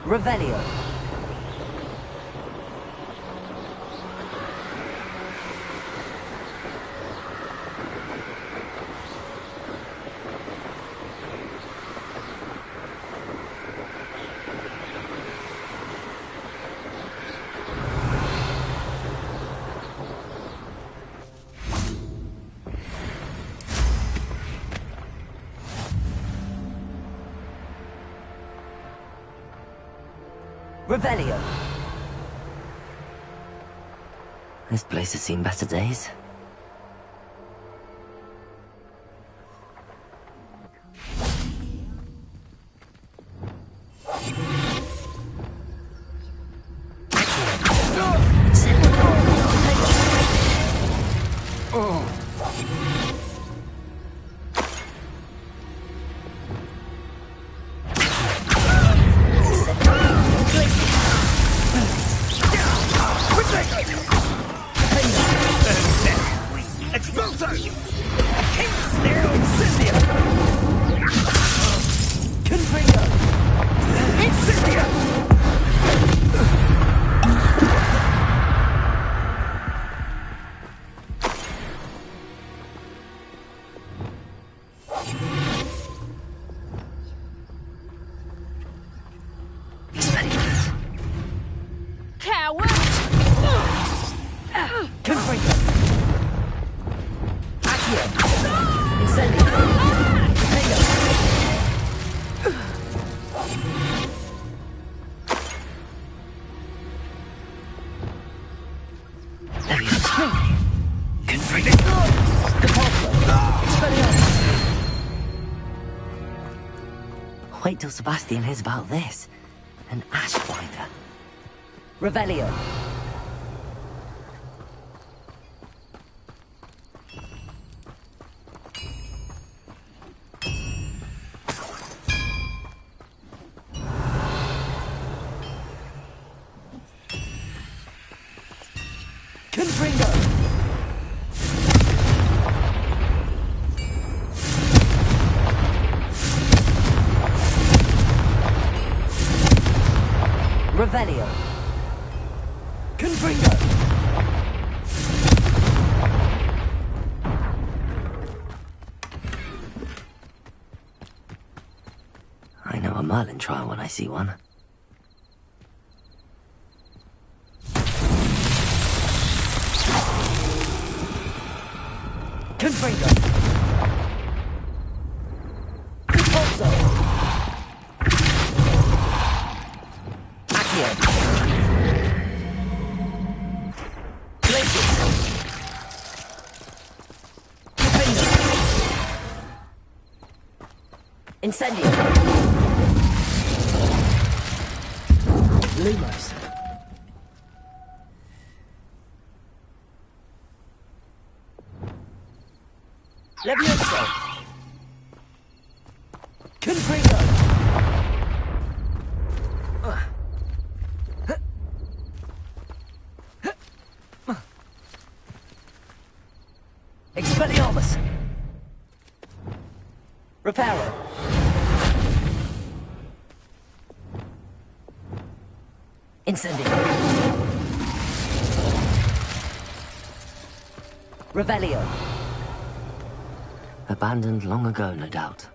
Revelio. Revelio. This place has seen better days. Wait till Sebastian hears about this. An ash finder. Revelio. Revelio. Confringo. I know a Merlin trial when I see one. Confringo. Repulso. Incendio. Lumos. Levioso. Confringo. Expelliarmus. Reparo. Incendio. Revelio. Abandoned long ago, no doubt.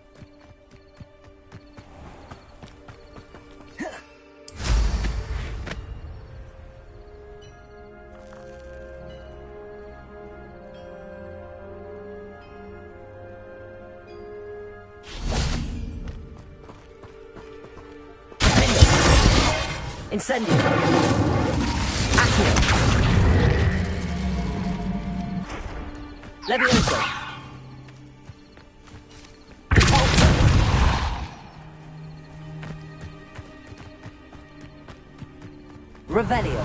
Incendio. Accio. Levioso. Repulso. Revelio.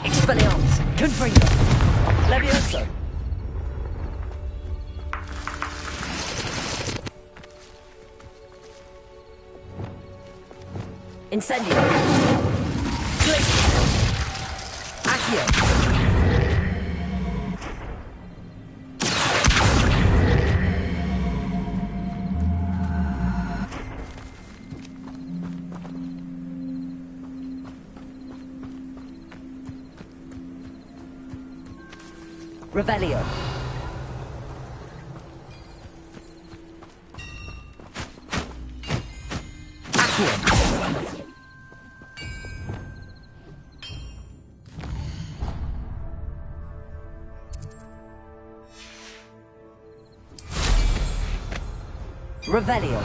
Expelliarmus. Confringo. Levioso. Incendio. Click. Accio. Revelio. Accio. Revelio.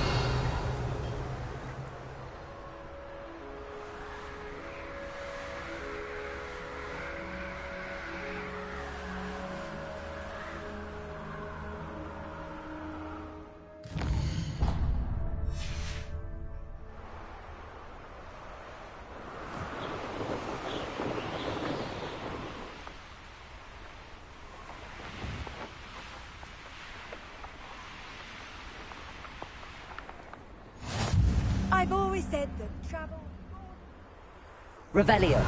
I've always said that travel... Revelio.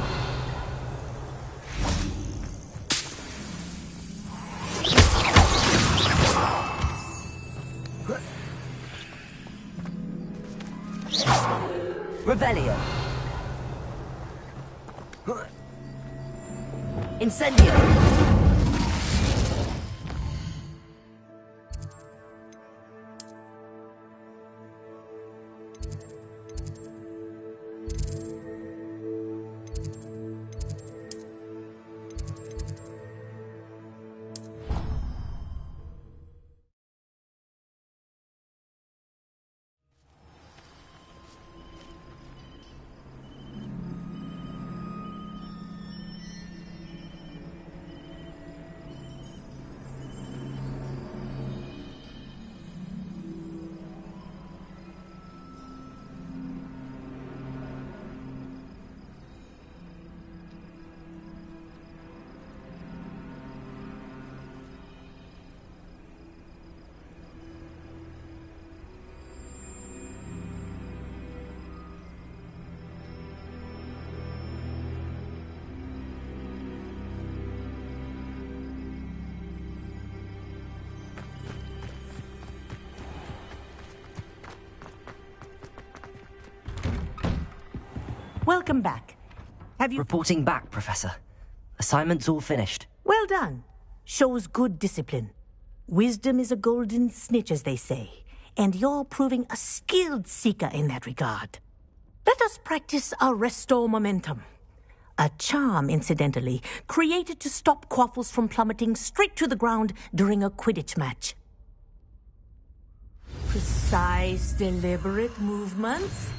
Revelio. Incendio. Welcome back. Have you... Reporting back, Professor. Assignment's all finished. Well done. Shows good discipline. Wisdom is a golden snitch, as they say, and you're proving a skilled seeker in that regard. Let us practice our restore momentum. A charm, incidentally, created to stop Quaffles from plummeting straight to the ground during a Quidditch match. Precise, deliberate movements.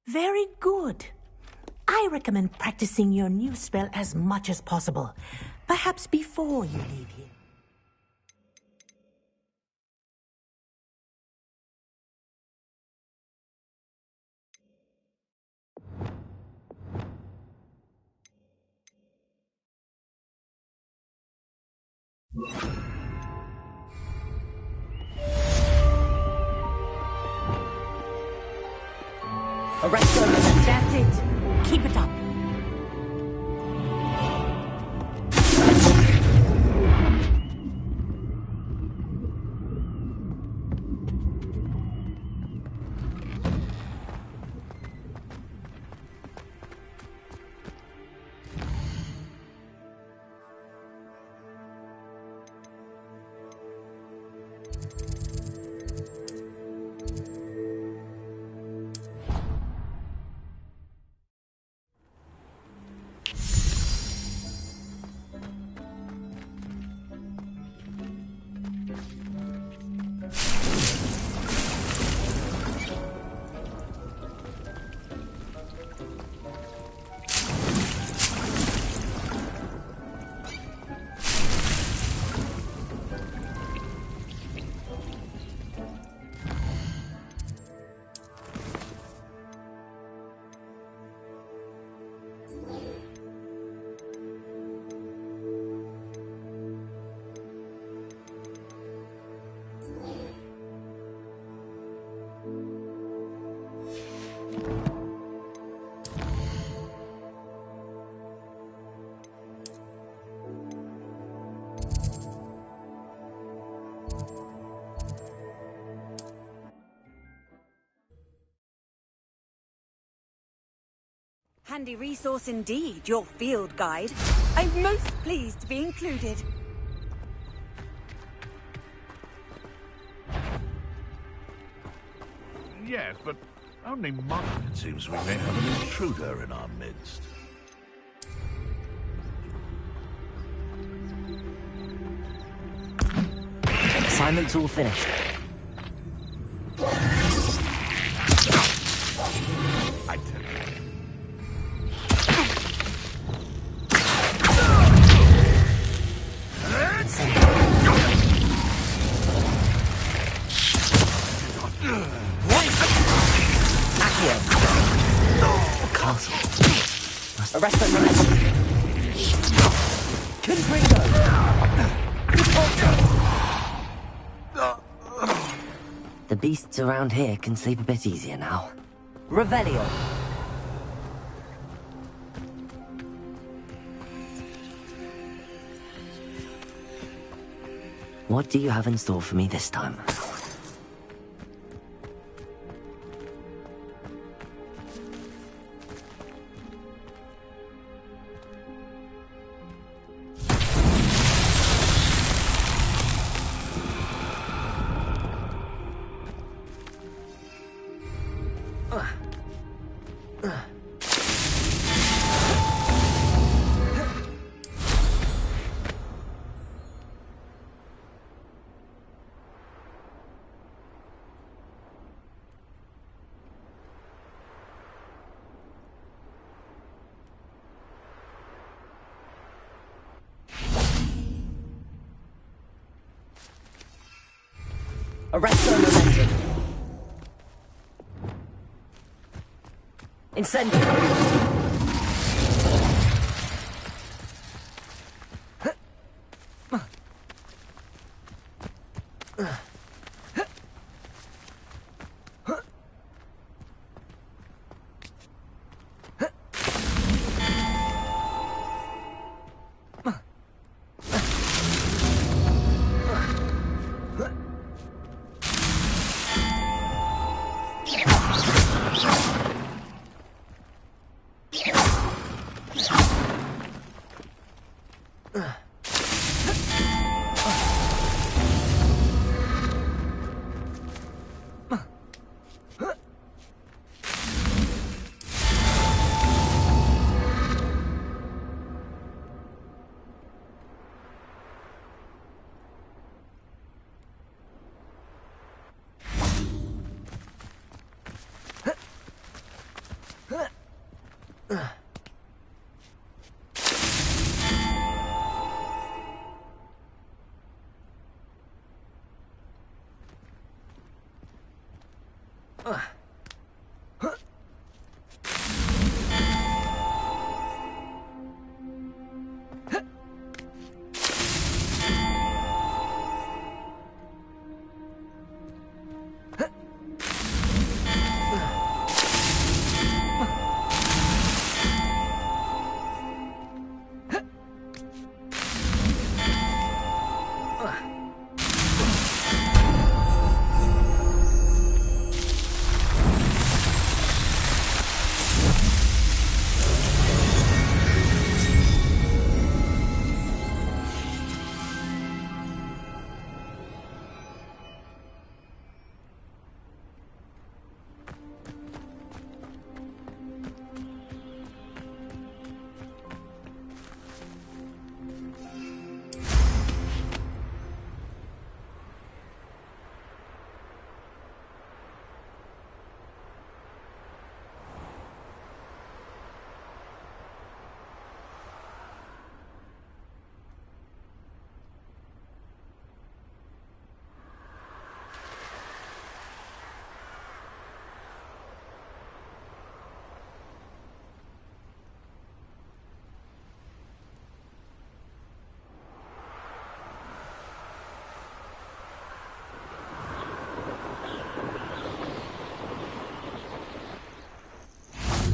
Very good. I recommend practicing your new spell as much as possible, perhaps before you leave here. Arresto. That's it. Keep it up. Handy resource indeed, your field guide. I'm most pleased to be included. Yes, but only modern. It seems we may have an intruder in our midst. Assignment's all finished. I tell you. Castle. Arrest them from it. Confringo. The beasts around here can sleep a bit easier now. Revelio. What do you have in store for me this time? Arresto momentum. Incendio.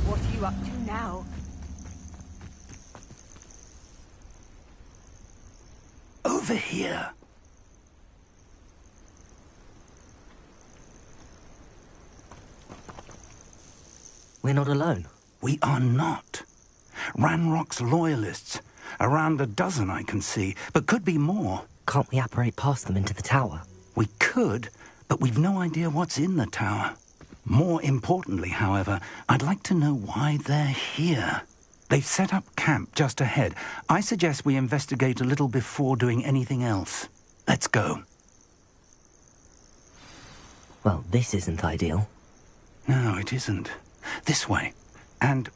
What are you up to now? Over here. We're not alone. We are not. Ranrock's loyalists. Around a dozen I can see, but could be more. Can't we apparate past them into the tower? We could, but we've no idea what's in the tower. More importantly, however, I'd like to know why they're here. They've set up camp just ahead. I suggest we investigate a little before doing anything else. Let's go. Well, this isn't ideal. No, it isn't. This way. And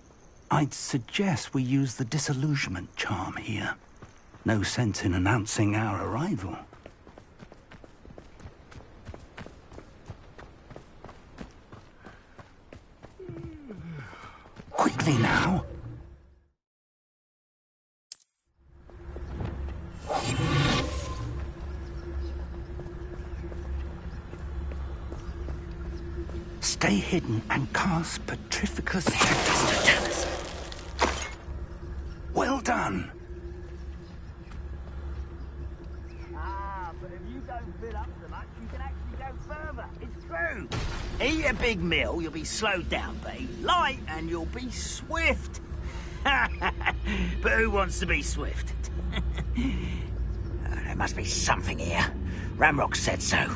I'd suggest we use the disillusionment charm here. No sense in announcing our arrival. Quickly now. Stay hidden and cast Petrificus Totalis. Well done. But if you don't fill up so much, you can actually go further. It's true. Eat a big meal, you'll be slowed down. Be light, and you'll be swift. But who wants to be swift? There must be something here. Ramrock said so.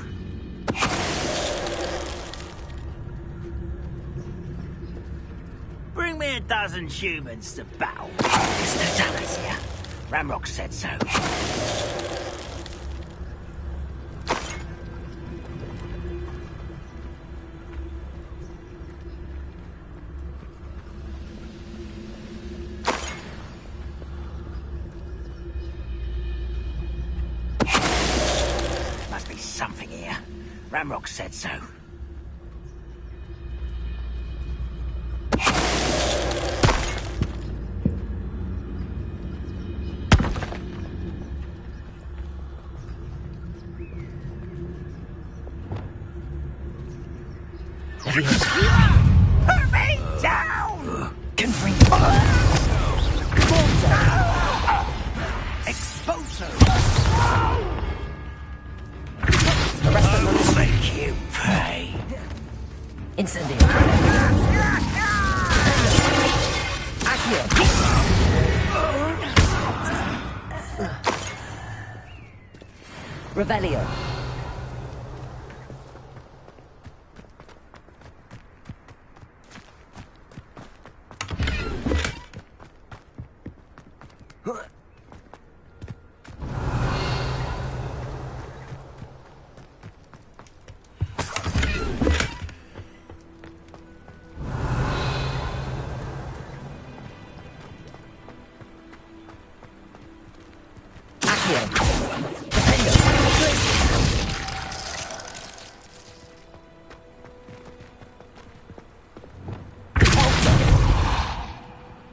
Bring me a dozen humans to battle. It's Totalis here. Ramrock said so. Must be something here. Ramrock said so. Put me down! Confring. Exposo! Arrest them. I'll make you pay. Incendio. Accio. Revelio.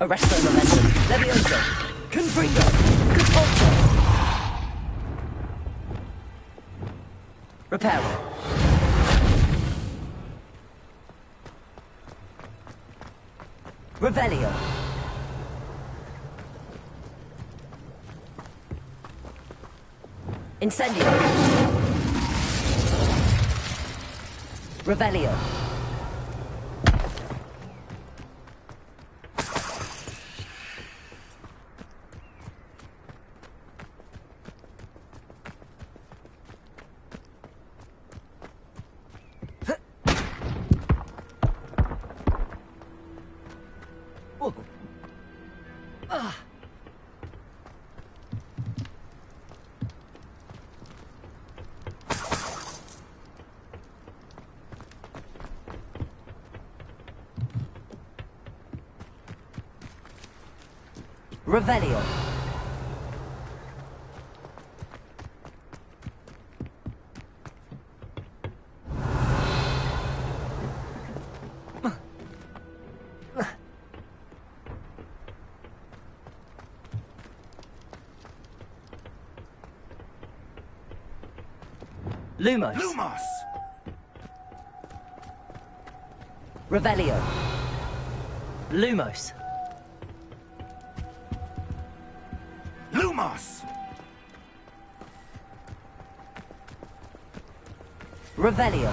Arresto momentum. Levioso. Confringo. Compulso. Reparo. Revelio. Incendio. Revelio. Revelio. Lumos. Lumos! Revelio. Lumos. Lumos! Revelio.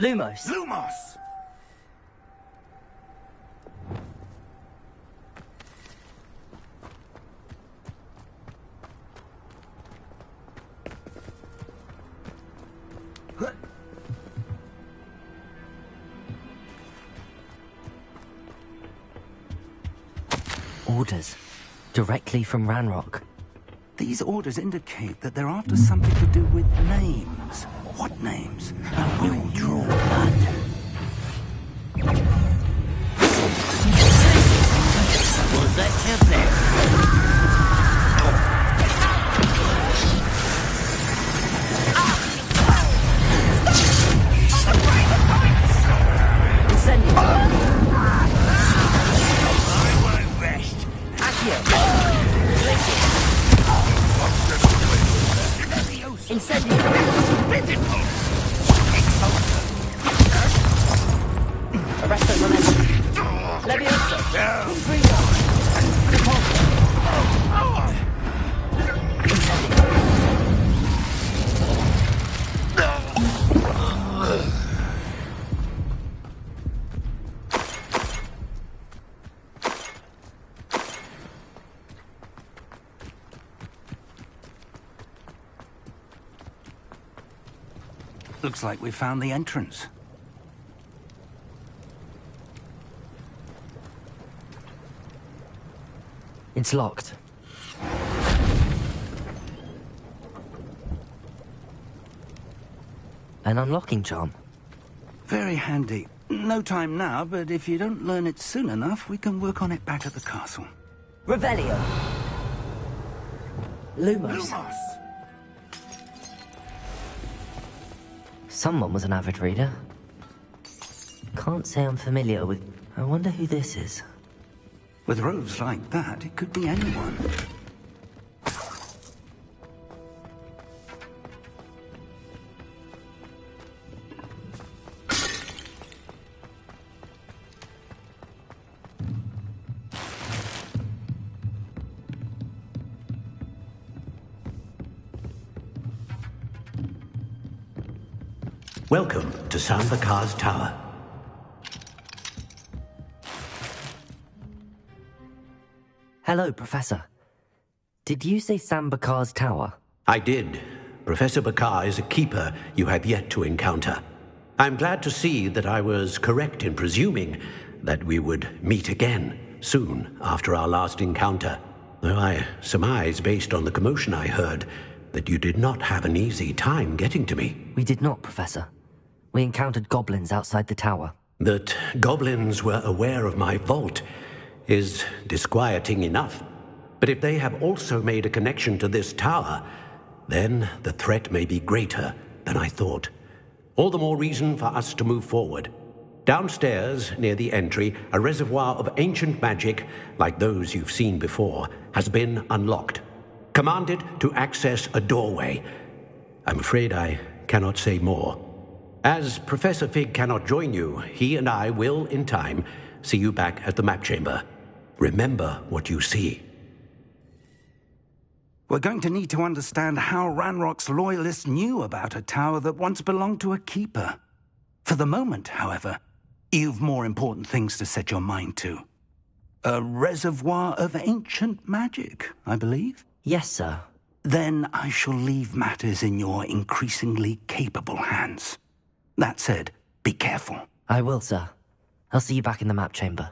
Lumos. Lumos! Orders. Directly from Ranrock. These orders indicate that they're after something to do with names. What names? And we'll draw blood. Was that your plan? Incendio. I won't rest. Accio. Incendio. Arresto momentum. Levioso. Confringo. Repulsor. Incendio. Looks like we found the entrance. It's locked. An unlocking charm. Very handy. No time now, but if you don't learn it soon enough, we can work on it back at the castle. Revelio. Lumos. Lumos! Someone was an avid reader. Can't say I'm familiar with... I wonder who this is. With robes like that, it could be anyone. Welcome to Sambakar's Tower. Hello, Professor. Did you say Sambakar's Tower? I did. Professor Bakar is a keeper you have yet to encounter. I'm glad to see that I was correct in presuming that we would meet again soon after our last encounter. Though I surmise, based on the commotion I heard, that you did not have an easy time getting to me. We did not, Professor. We encountered goblins outside the tower. That goblins were aware of my vault is disquieting enough. But if they have also made a connection to this tower, then the threat may be greater than I thought. All the more reason for us to move forward. Downstairs, near the entry, a reservoir of ancient magic, like those you've seen before, has been unlocked. Commanded to access a doorway. I'm afraid I cannot say more. As Professor Fig cannot join you, he and I will, in time, see you back at the map chamber. Remember what you see. We're going to need to understand how Ranrock's loyalists knew about a tower that once belonged to a keeper. For the moment, however, you've more important things to set your mind to. A reservoir of ancient magic, I believe? Yes, sir. Then I shall leave matters in your increasingly capable hands. That said, be careful. I will, sir. I'll see you back in the map chamber.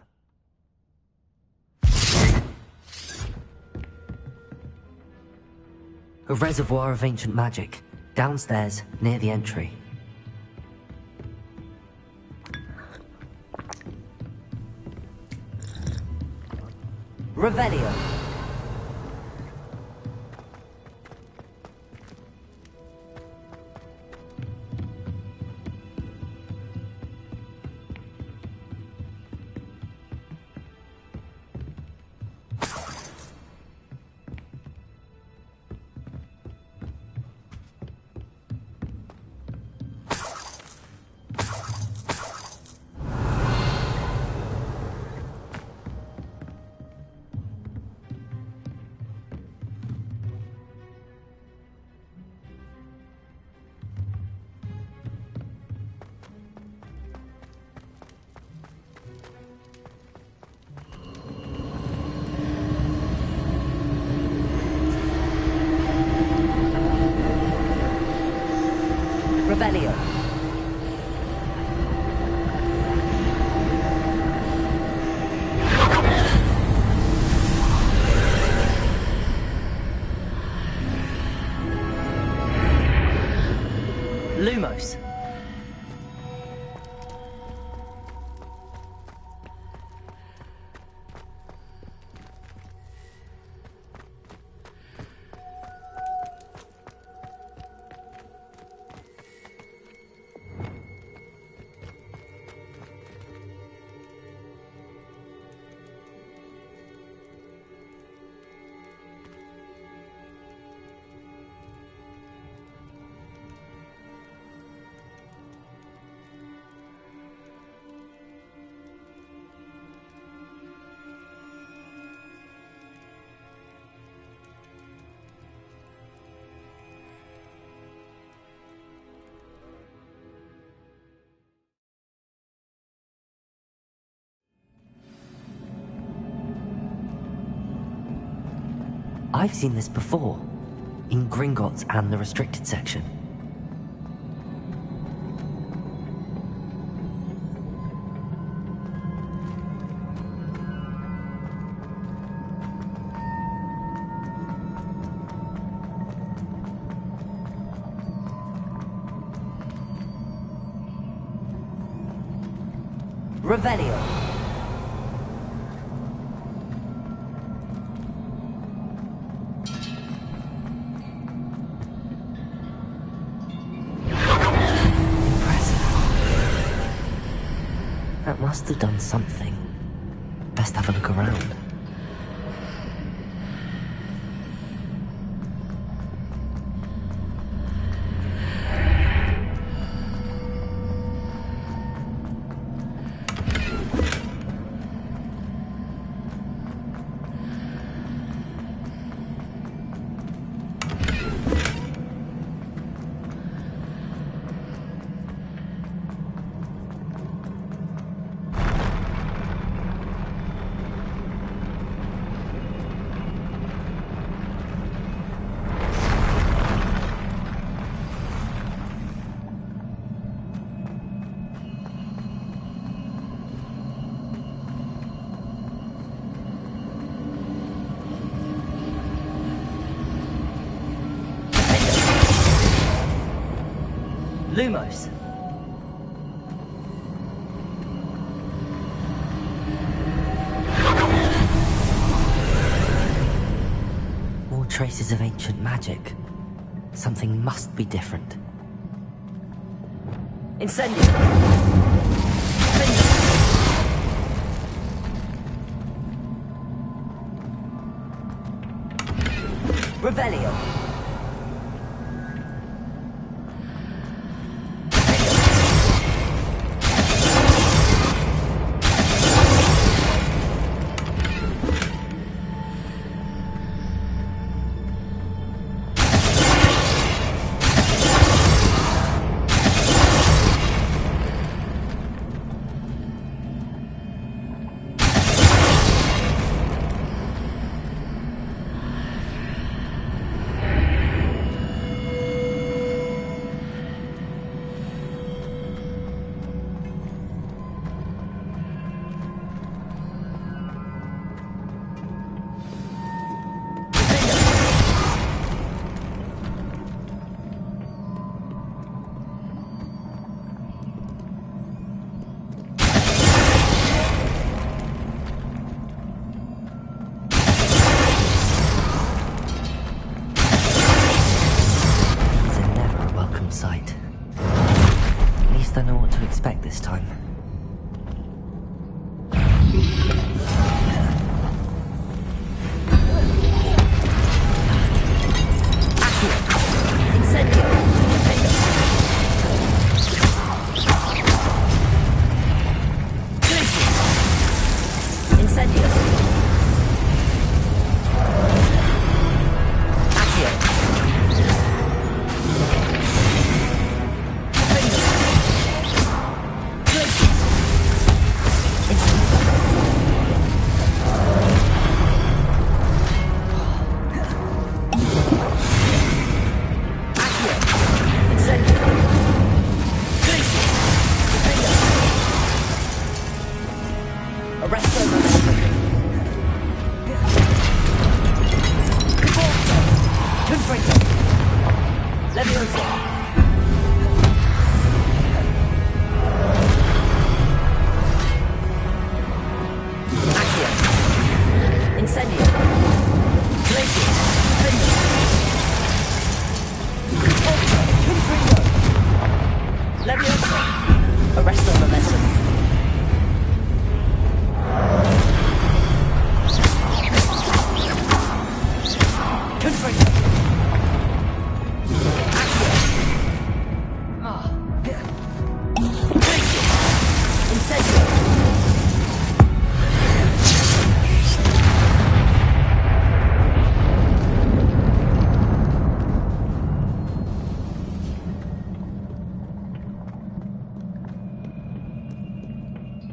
A reservoir of ancient magic, downstairs, near the entry. Revelio. I've seen this before, in Gringotts and the restricted section. Revelio. That must have done something. Best have a look around. Lumos. More traces of ancient magic. Something must be different. Incendio. Revelio. Sight. At least I know what to expect this time.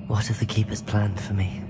What have the Keepers planned for me?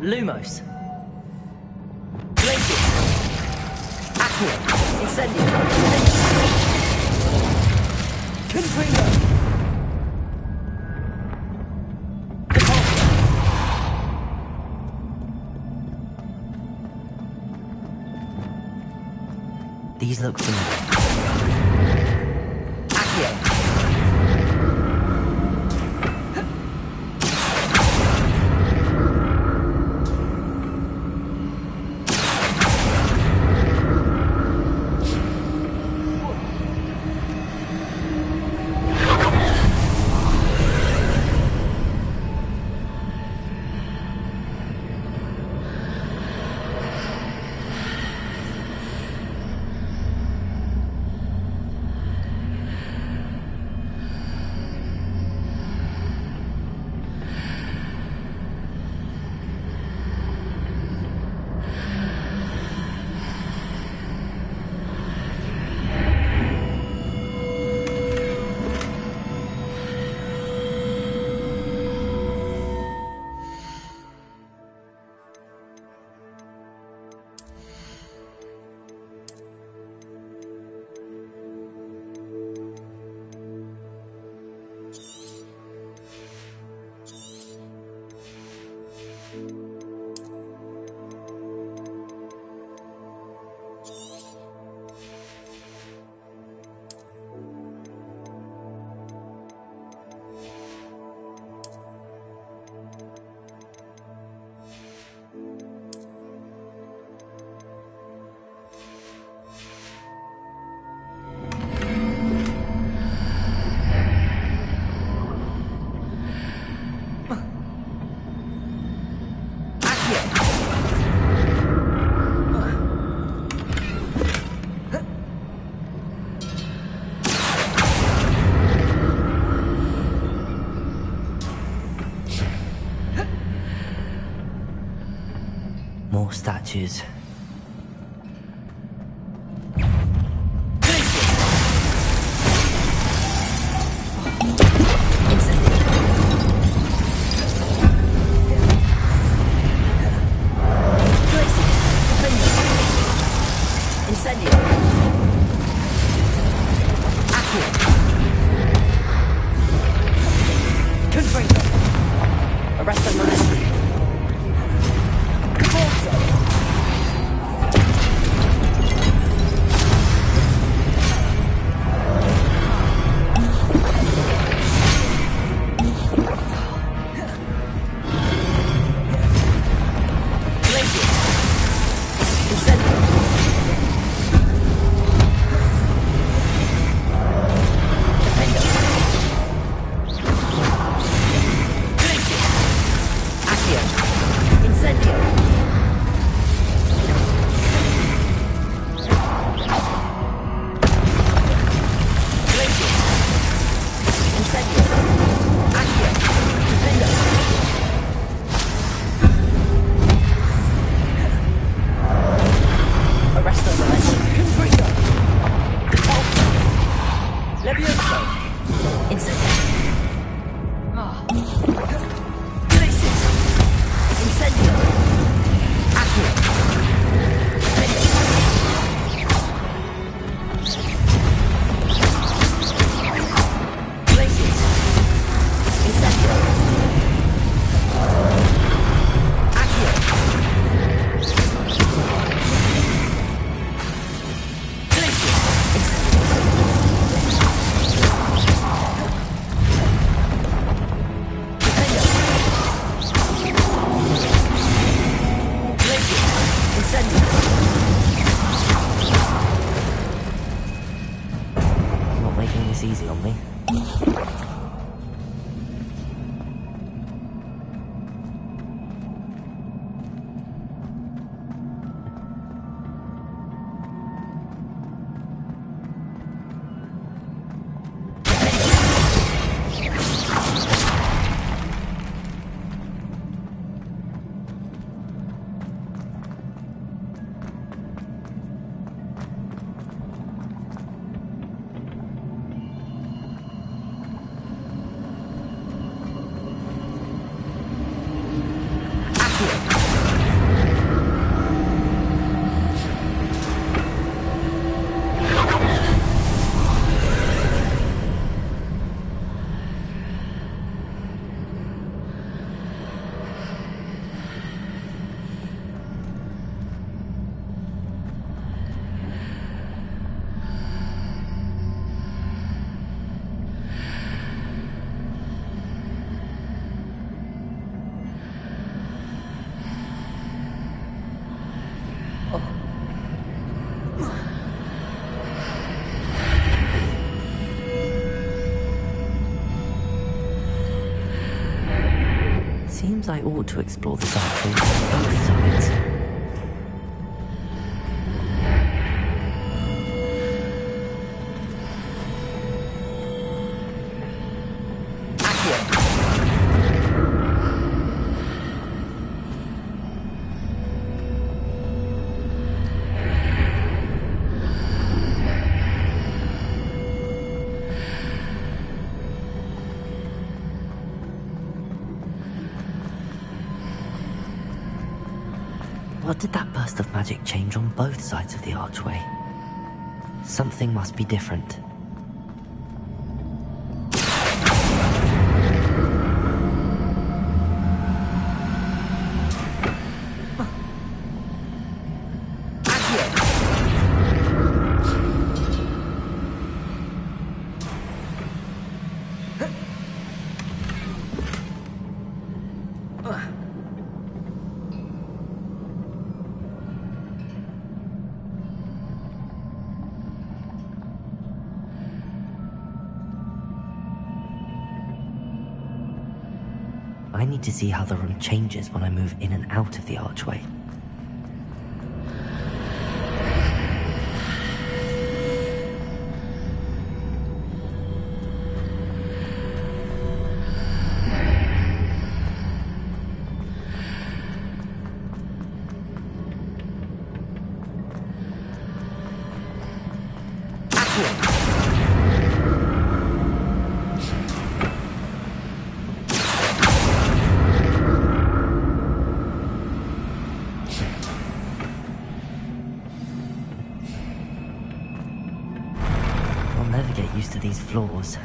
Lumos. Glacier. Accio. Incendio. Confringo. These look familiar. Accio. More statues. Incendio. Accio. Confringo. Arresto Maestri. Corso. Glacier. Incendio. Defendo. Glacier. Perhaps I ought to explore this archway from both sides. What did that burst of magic change on both sides of the archway? Something must be different. I need to see how the room changes when I move in and out of the archway. Get used to these floors.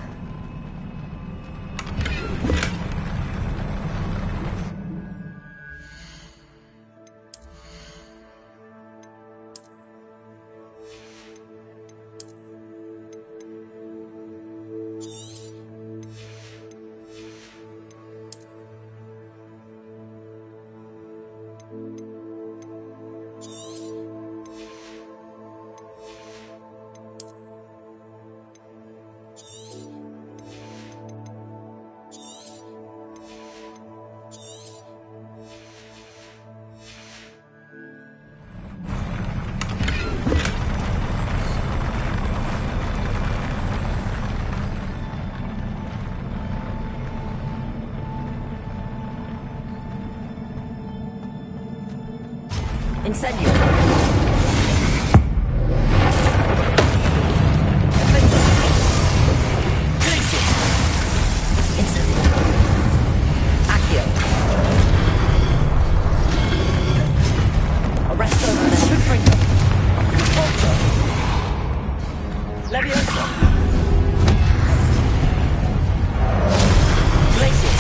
Incendio. Incendio. Accio. Arresto. Confringo. Volto. Levioso. Glacier.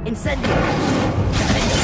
Incendio. Defendo.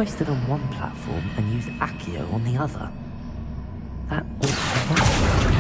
if I stood on one platform and used Accio on the other? That ought to work.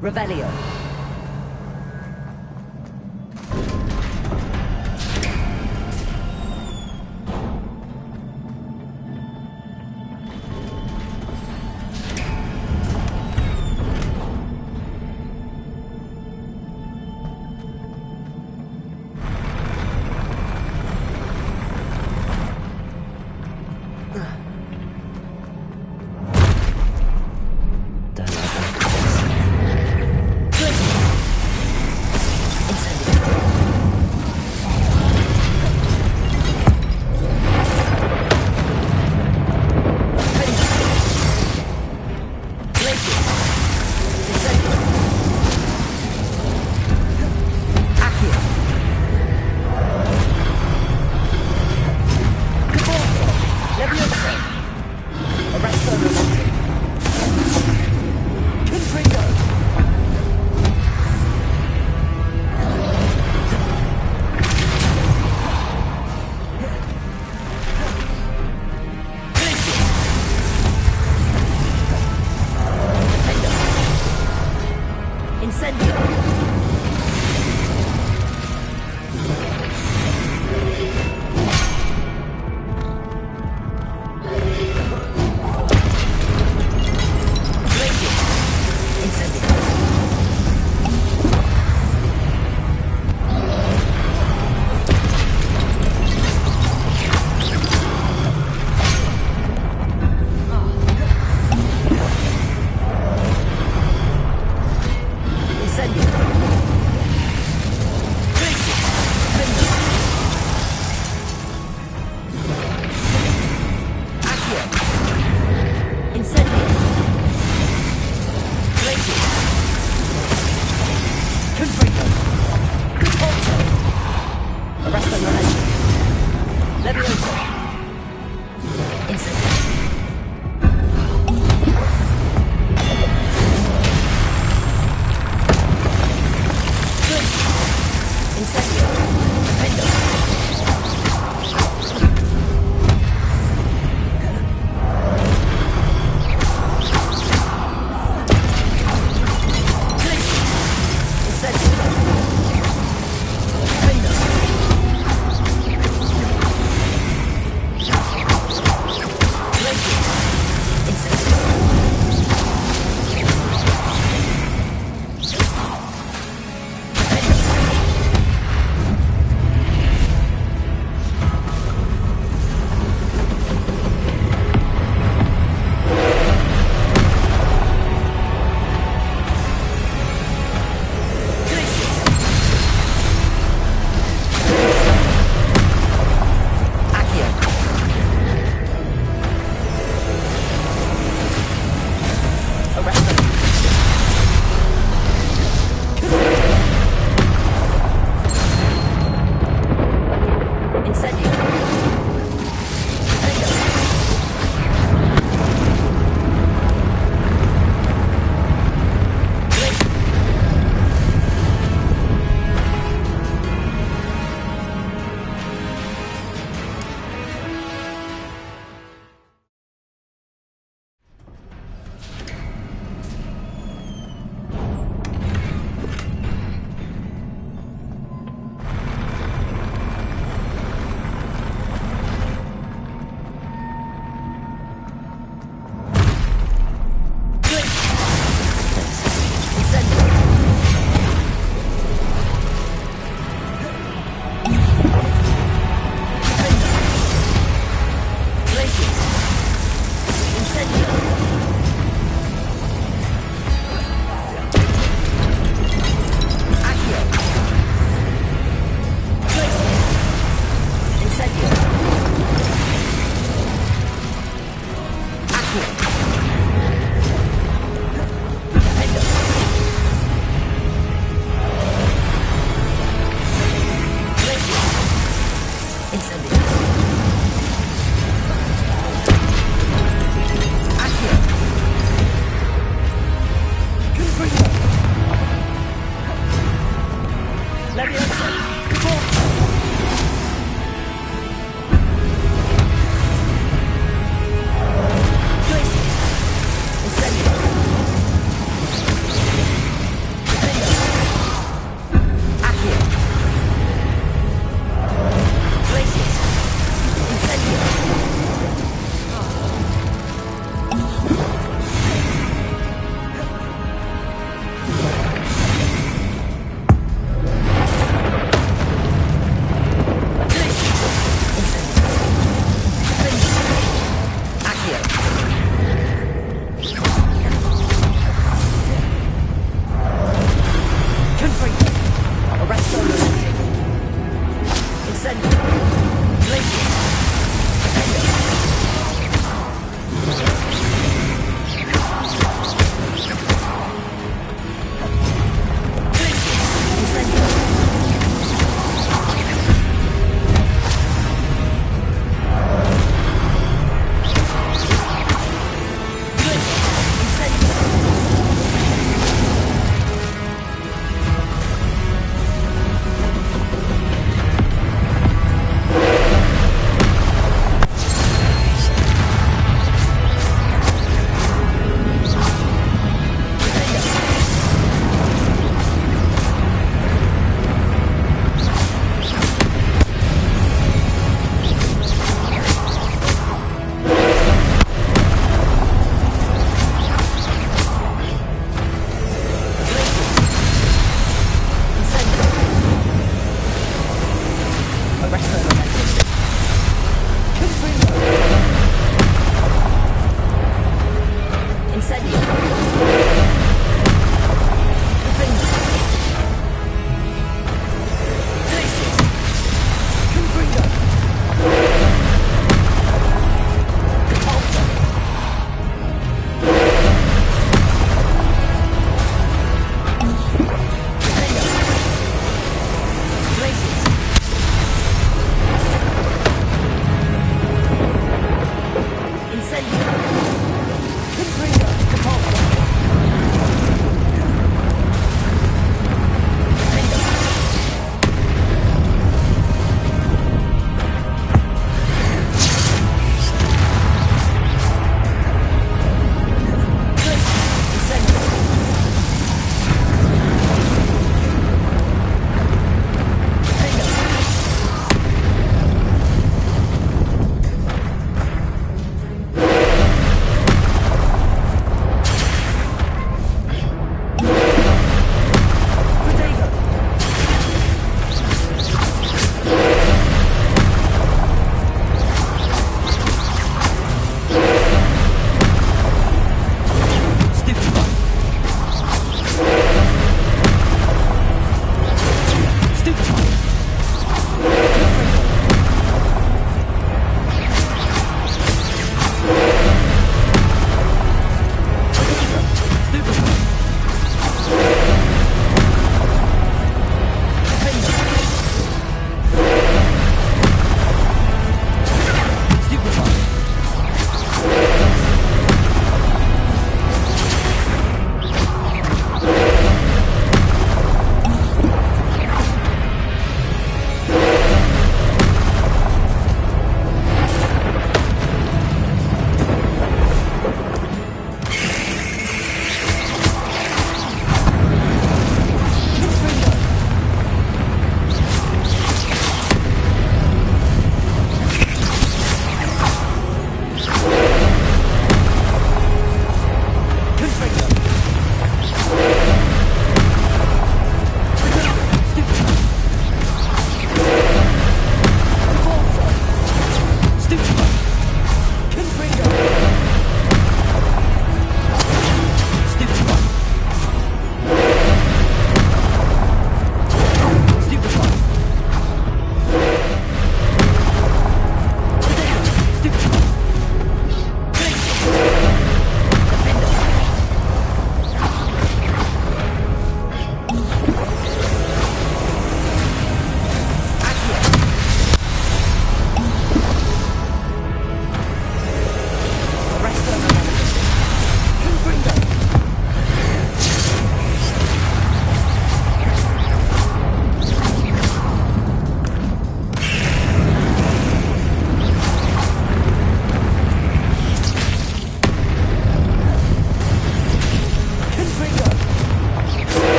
Revelio.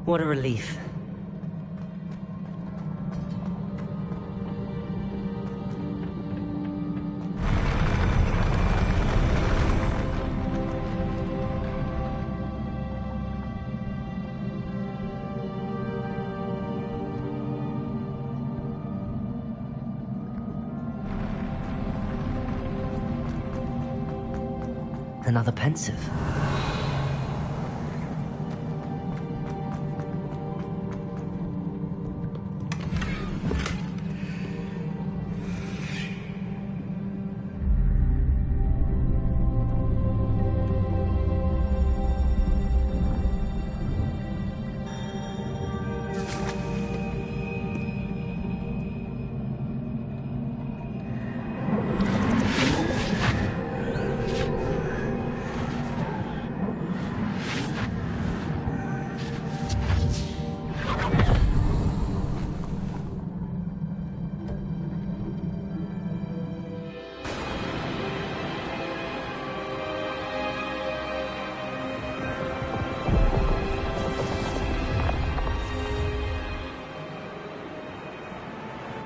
What a relief. Another pensive.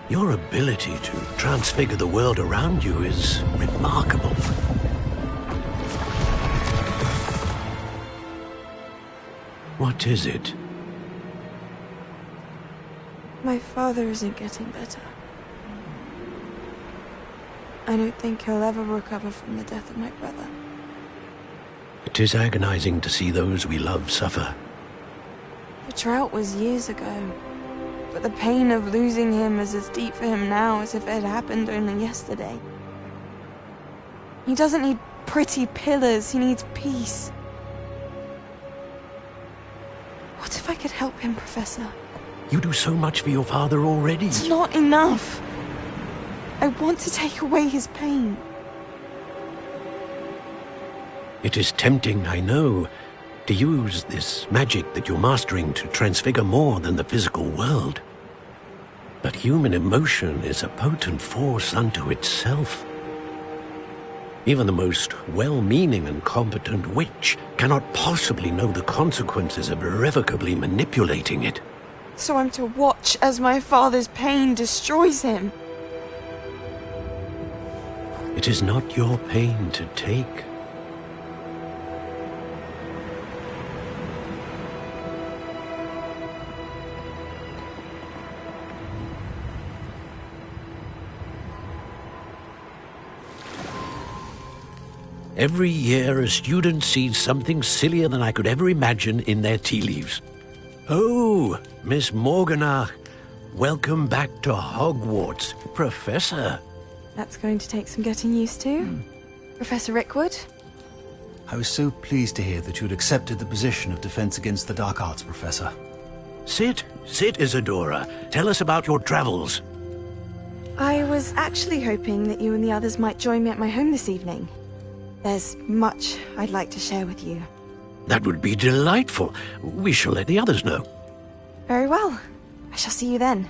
Your ability to transfigure the world around you is remarkable. What is it? My father isn't getting better. I don't think he'll ever recover from the death of my brother. It is agonizing to see those we love suffer. The drought was years ago, but the pain of losing him is as deep for him now as if it had happened only yesterday. He doesn't need pretty pillars, he needs peace. What if I could help him, Professor? You do so much for your father already. It's not enough. I want to take away his pain. It is tempting, I know, to use this magic that you're mastering to transfigure more than the physical world. But human emotion is a potent force unto itself. Even the most well-meaning and competent witch cannot possibly know the consequences of irrevocably manipulating it. So I'm to watch as my father's pain destroys him. It is not your pain to take. Every year, a student sees something sillier than I could ever imagine in their tea leaves. Oh, Miss Morganach, welcome back to Hogwarts, Professor. That's going to take some getting used to. Professor Rickwood? I was so pleased to hear that you'd accepted the position of Defense Against the Dark Arts, Professor. Sit, Isadora. Tell us about your travels. I was actually hoping that you and the others might join me at my home this evening. There's much I'd like to share with you. That would be delightful. We shall let the others know. Very well. I shall see you then.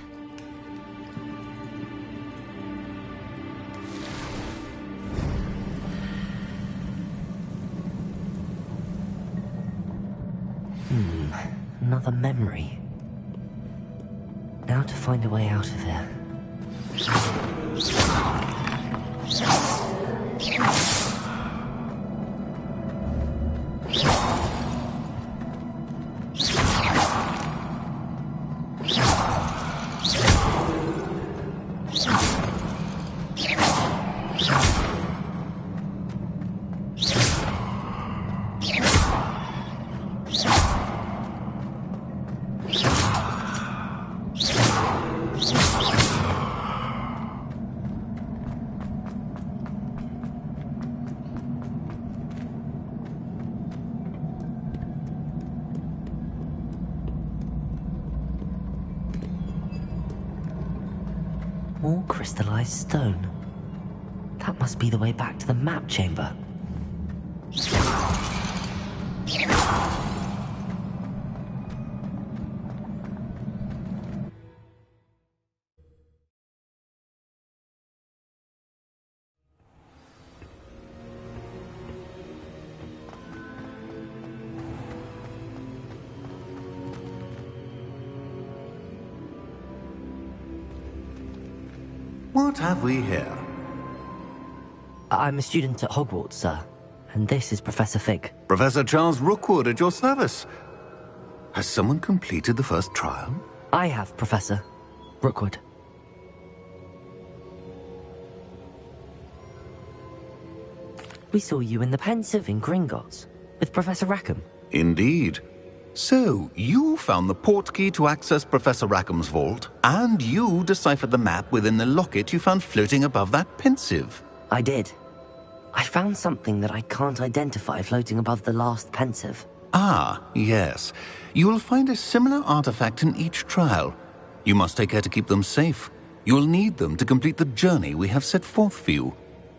Another memory. Now to find a way out of here. More crystallized stone. That must be the way back to the map chamber. What have we here? I'm a student at Hogwarts, sir. And this is Professor Fig. Professor Charles Rookwood at your service. Has someone completed the first trial? I have, Professor Rookwood. We saw you in the Pensive in Gringotts with Professor Rackham. Indeed. So, you found the portkey to access Professor Rackham's vault, and you deciphered the map within the locket you found floating above that Pensive. I did. I found something that I can't identify floating above the last Pensive. Ah, yes. You will find a similar artifact in each trial. You must take care to keep them safe. You will need them to complete the journey we have set forth for you.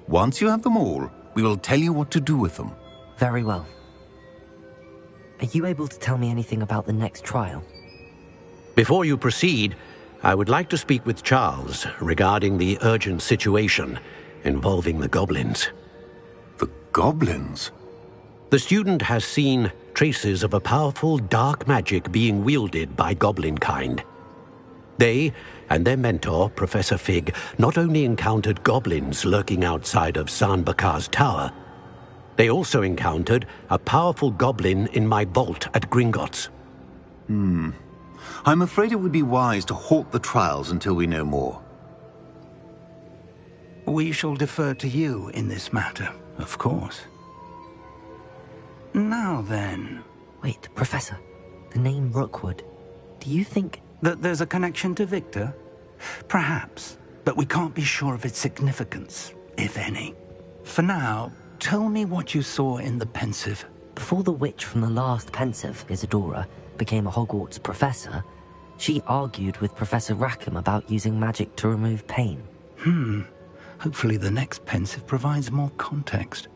Once you have them all, we will tell you what to do with them. Very well. Are you able to tell me anything about the next trial? Before you proceed, I would like to speak with Charles regarding the urgent situation involving the goblins. The goblins? The student has seen traces of a powerful dark magic being wielded by goblin kind. They and their mentor, Professor Fig, not only encountered goblins lurking outside of San Bakar's tower, they also encountered a powerful goblin in my vault at Gringotts. I'm afraid it would be wise to halt the trials until we know more. We shall defer to you in this matter, of course. Now then... Wait, Professor. The name Rookwood. Do you think... that there's a connection to Victor? Perhaps, but we can't be sure of its significance, if any. For now, tell me what you saw in the Pensive. Before the witch from the last Pensive, Isadora, became a Hogwarts professor, she argued with Professor Rackham about using magic to remove pain. Hopefully the next Pensive provides more context.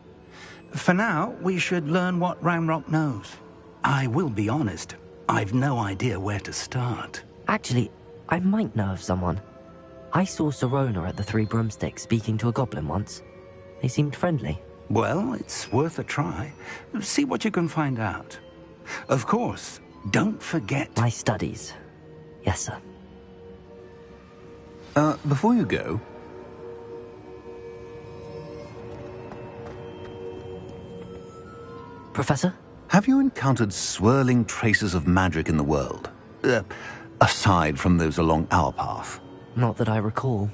For now, we should learn what Ramrock knows. I will be honest, I've no idea where to start. Actually, I might know of someone. I saw Sirona at the Three Broomsticks speaking to a goblin once. They seemed friendly. Well, it's worth a try. See what you can find out. Of course, don't forget... My studies. Yes, sir. Before you go... Professor? Have you encountered swirling traces of magic in the world? Aside from those along our path? Not that I recall.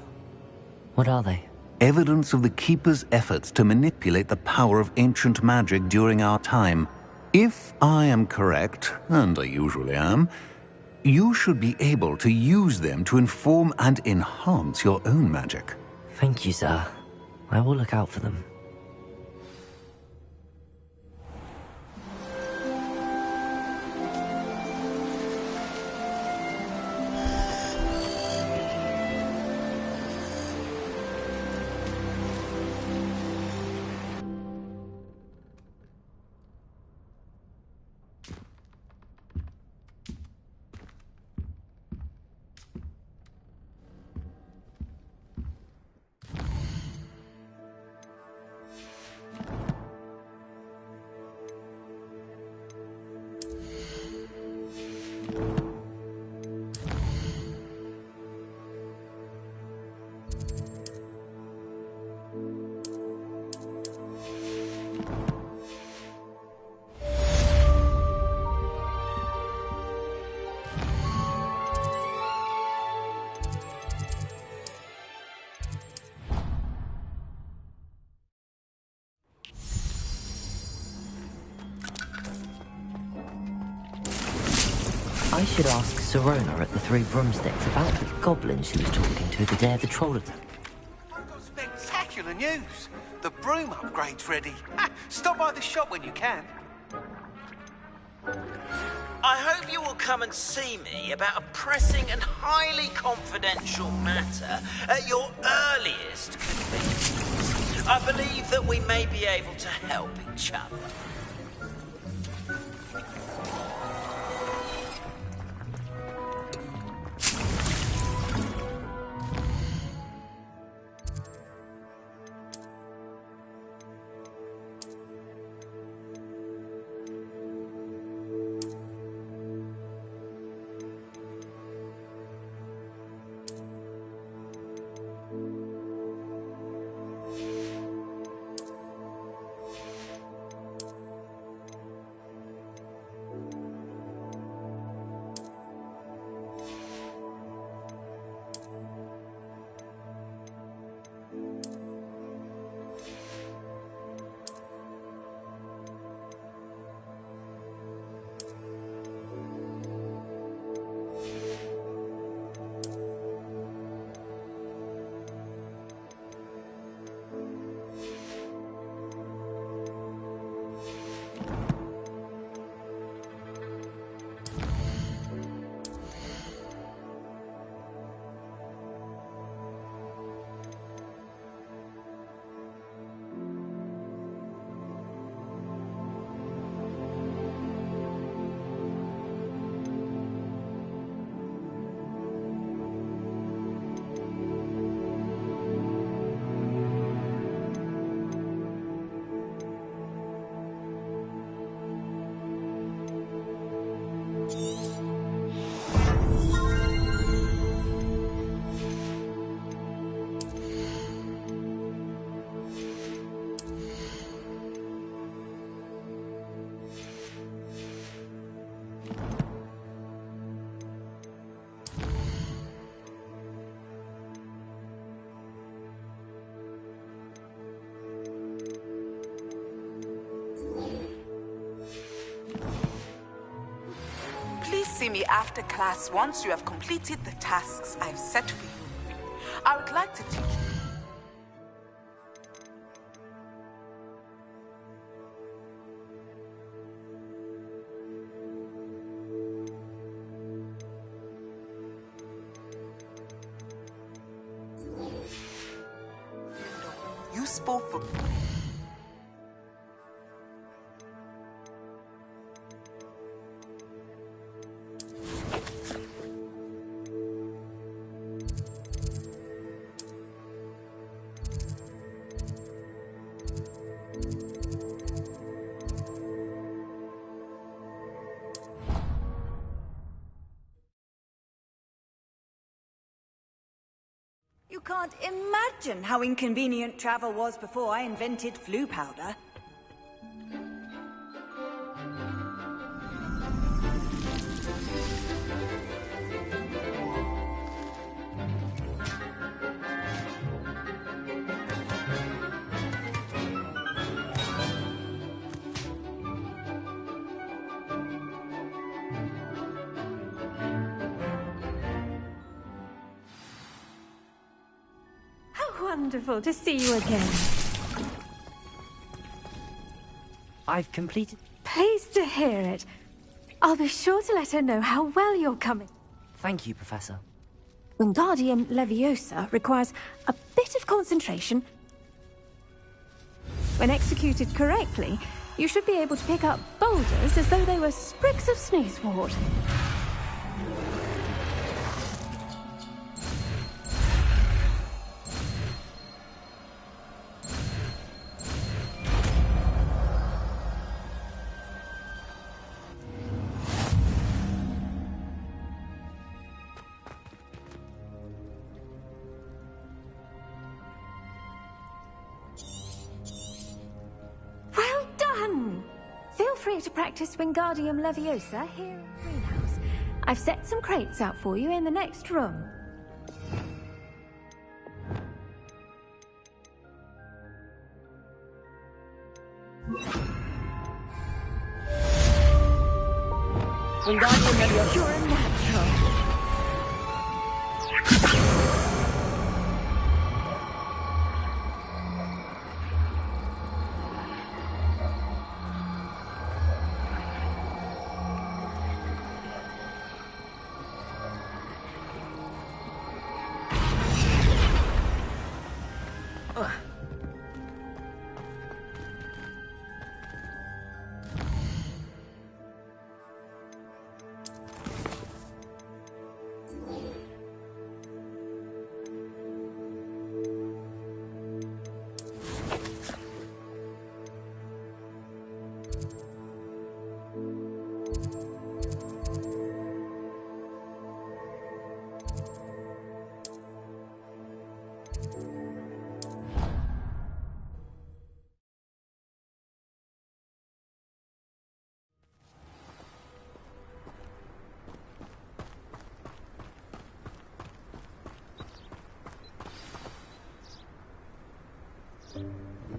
What are they? Evidence of the Keeper's efforts to manipulate the power of ancient magic during our time. If I am correct, and I usually am, you should be able to use them to inform and enhance your own magic. Thank you, sir. I will look out for them. I should ask Sirona at the Three Broomsticks about the goblin she was talking to the day of the troll attack. I've got spectacular news. The broom upgrade's ready. Stop by the shop when you can. I hope you will come and see me about a pressing and highly confidential matter at your earliest convenience. I believe that we may be able to help each other. see me after class once you have completed the tasks I've set for you. I would like to teach you. Useful for... You can't imagine how inconvenient travel was before I invented flu powder. Wonderful to see you again. I've completed... Pleased to hear it. I'll be sure to let her know how well you're coming. Thank you, Professor. Wingardium Leviosa requires a bit of concentration. When executed correctly, you should be able to pick up boulders as though they were sprigs of snoozewort. Feel free to practice Wingardium Leviosa here in the greenhouse. I've set some crates out for you in the next room. Wingardium Leviosa. You're a natural.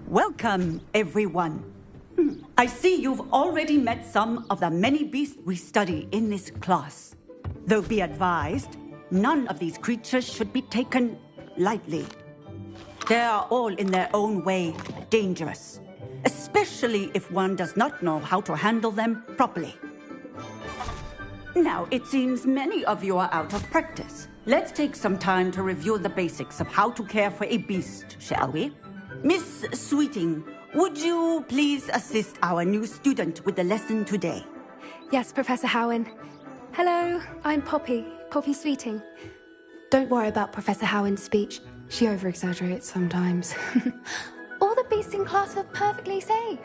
Welcome, everyone. I see you've already met some of the many beasts we study in this class. Though be advised, none of these creatures should be taken lightly. They are all in their own way dangerous, especially if one does not know how to handle them properly. Now, it seems many of you are out of practice. Let's take some time to review the basics of how to care for a beast, shall we? Miss Sweeting, would you please assist our new student with the lesson today? Yes, Professor Howin. Hello, I'm Poppy Sweeting. Don't worry about Professor Howin's speech. She over-exaggerates sometimes. All the beasts in class are perfectly safe.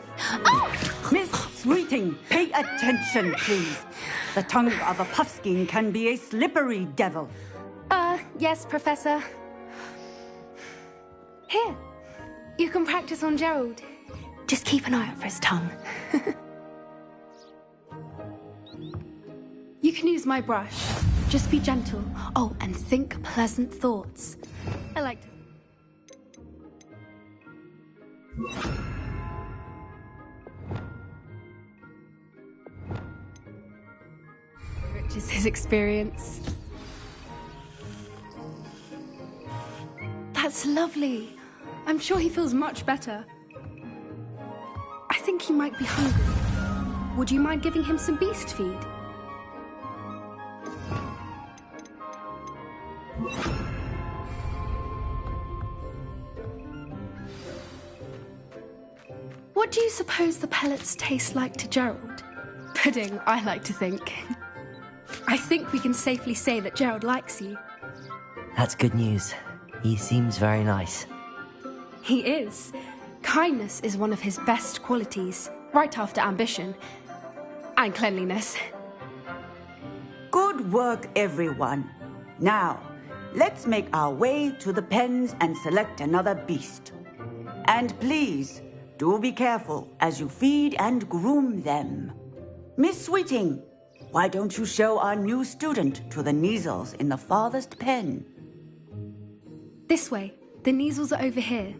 Oh! Miss Sweeting, pay attention, please. The tongue of a puffskein can be a slippery devil. Yes, Professor. Here. You can practice on Gerald. Just keep an eye out for his tongue. You can use my brush. Just be gentle. Oh, and think pleasant thoughts. I like to... is his experience. That's lovely. I'm sure he feels much better. I think he might be hungry. Would you mind giving him some beast feed? What do you suppose the pellets taste like to Gerald? Pudding, I like to think. I think we can safely say that Gerald likes you. That's good news. He seems very nice. He is. Kindness is one of his best qualities, right after ambition. And cleanliness. Good work, everyone. Now, let's make our way to the pens and select another beast. And please, do be careful as you feed and groom them. Miss Sweeting, why don't you show our new student to the Neasels in the farthest pen? This way. The Neasels are over here.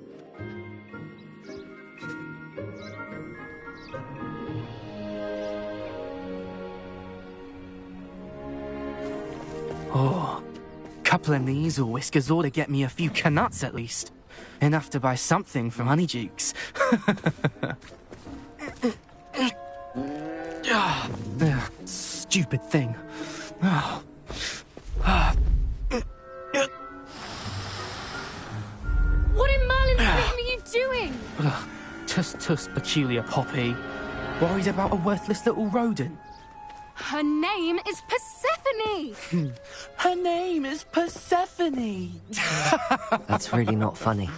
Oh, couple of Neasel whiskers ought to get me a few canuts at least. Enough to buy something from Honeydukes. Stupid thing. What in Merlin's name are you doing? Tuss, peculiar Poppy. Worried about a worthless little rodent? Her name is Persephone! Her name is Persephone! That's really not funny.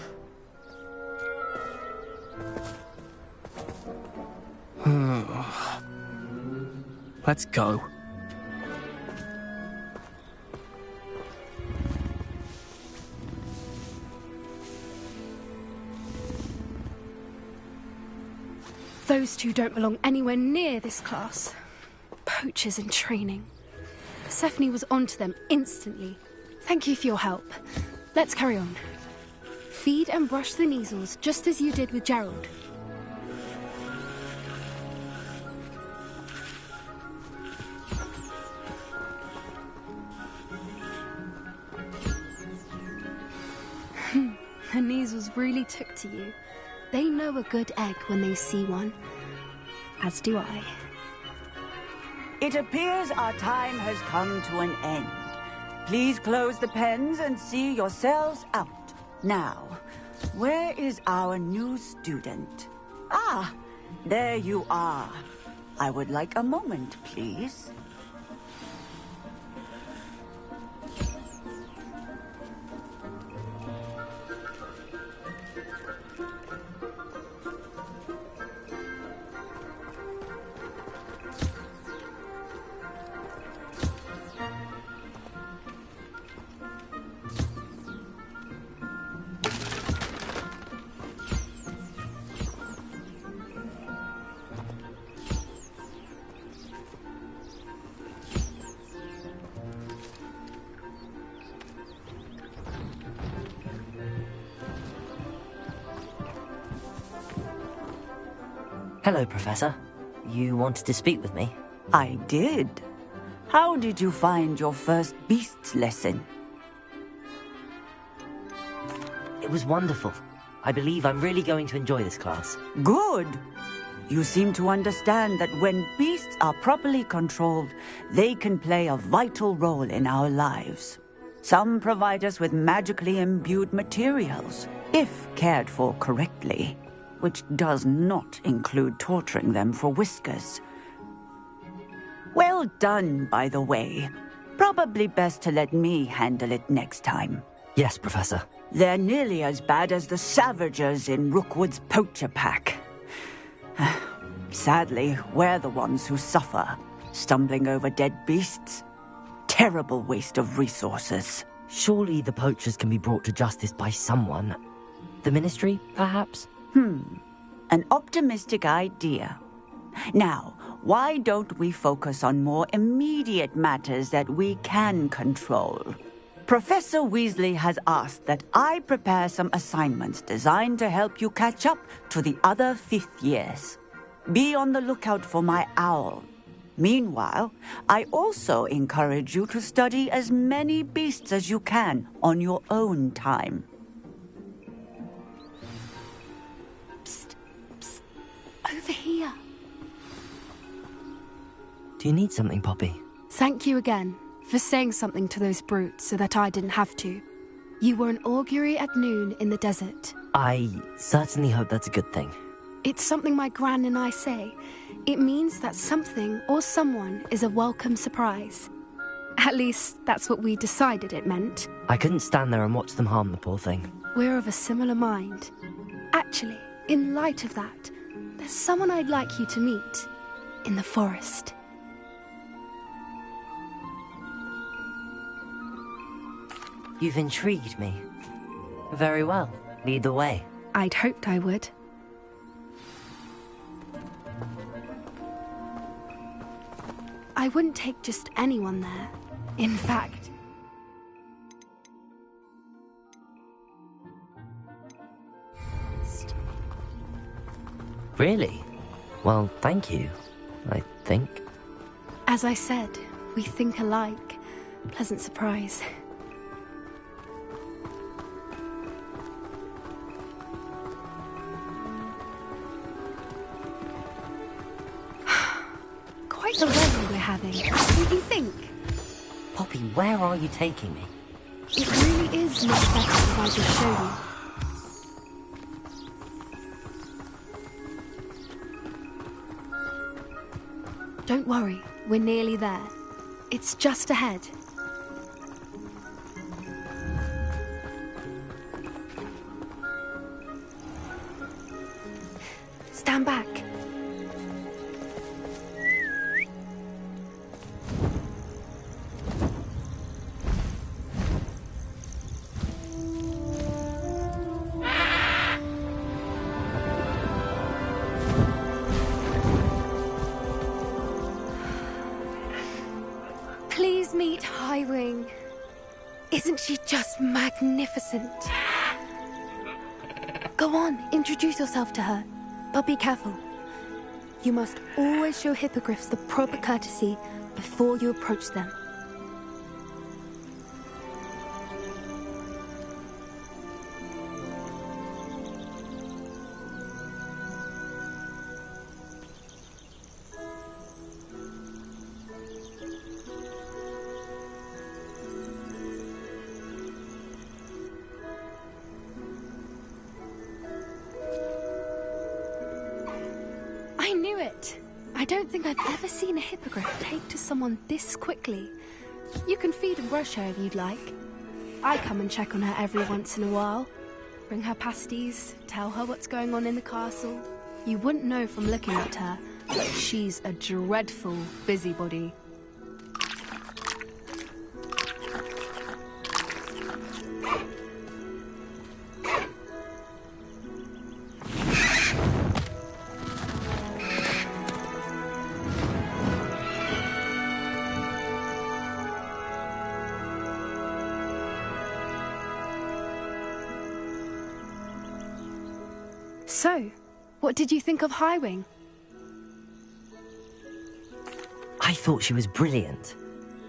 Let's go. Those two don't belong anywhere near this class. Poachers in training. Persephone was onto them instantly. Thank you for your help. Let's carry on. Feed and brush the Neasels just as you did with Gerald. The Neasels really took to you. They know a good egg when they see one. As do I. It appears our time has come to an end. Please close the pens and see yourselves out. Now, where is our new student? Ah, there you are. I would like a moment, please. Hello, Professor. You wanted to speak with me? I did. How did you find your first beasts lesson? It was wonderful. I believe I'm really going to enjoy this class. Good. You seem to understand that when beasts are properly controlled, they can play a vital role in our lives. Some provide us with magically imbued materials, if cared for correctly, which does not include torturing them for whiskers. Well done, by the way. Probably best to let me handle it next time. Yes, Professor. They're nearly as bad as the Savagers in Rookwood's poacher pack. Sadly, we're the ones who suffer, stumbling over dead beasts. Terrible waste of resources. Surely the poachers can be brought to justice by someone. The Ministry, perhaps? An optimistic idea. Now, why don't we focus on more immediate matters that we can control? Professor Weasley has asked that I prepare some assignments designed to help you catch up to the other 5th years. Be on the lookout for my owl. Meanwhile, I also encourage you to study as many beasts as you can on your own time. Psst, psst. Over here. Do you need something, Poppy? Thank you again for saying something to those brutes so that I didn't have to. You were an augury at noon in the desert. I certainly hope that's a good thing. It's something my gran and I say. It means that something or someone is a welcome surprise. At least, that's what we decided it meant. I couldn't stand there and watch them harm the poor thing. We're of a similar mind. Actually, in light of that, there's someone I'd like you to meet in the forest. You've intrigued me. Very well. Lead the way. I'd hoped I would. I wouldn't take just anyone there. In fact... Really? Well, thank you, I think. As I said, we think alike. Pleasant surprise. Quite the wedding we're having. What do you think? Poppy, where are you taking me? It really is much better if I just show you. Don't worry, we're nearly there. It's just ahead. Stand back. Please meet Highwing. Isn't she just magnificent? Go on, introduce yourself to her. But be careful. You must always show hippogriffs the proper courtesy before you approach them. I knew it! I don't think I've ever seen a hippogriff take to someone this quickly. You can feed and brush her if you'd like. I come and check on her every once in a while. Bring her pasties, tell her what's going on in the castle. You wouldn't know from looking at her, but she's a dreadful busybody. So, what did you think of Highwing? I thought she was brilliant.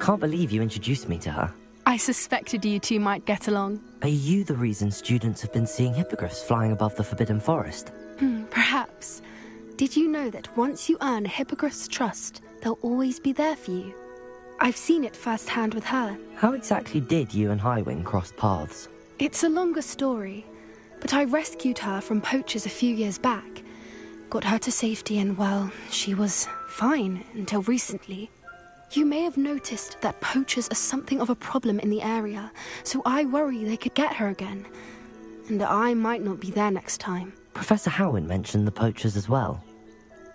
Can't believe you introduced me to her. I suspected you two might get along. Are you the reason students have been seeing hippogriffs flying above the Forbidden Forest? Perhaps. Did you know that once you earn a hippogriff's trust, they'll always be there for you? I've seen it firsthand with her. How exactly did you and Highwing cross paths? It's a longer story, but I rescued her from poachers a few years back. Got her to safety and, well, she was fine until recently. You may have noticed that poachers are something of a problem in the area, so I worry they could get her again. And I might not be there next time. Professor Howin mentioned the poachers as well.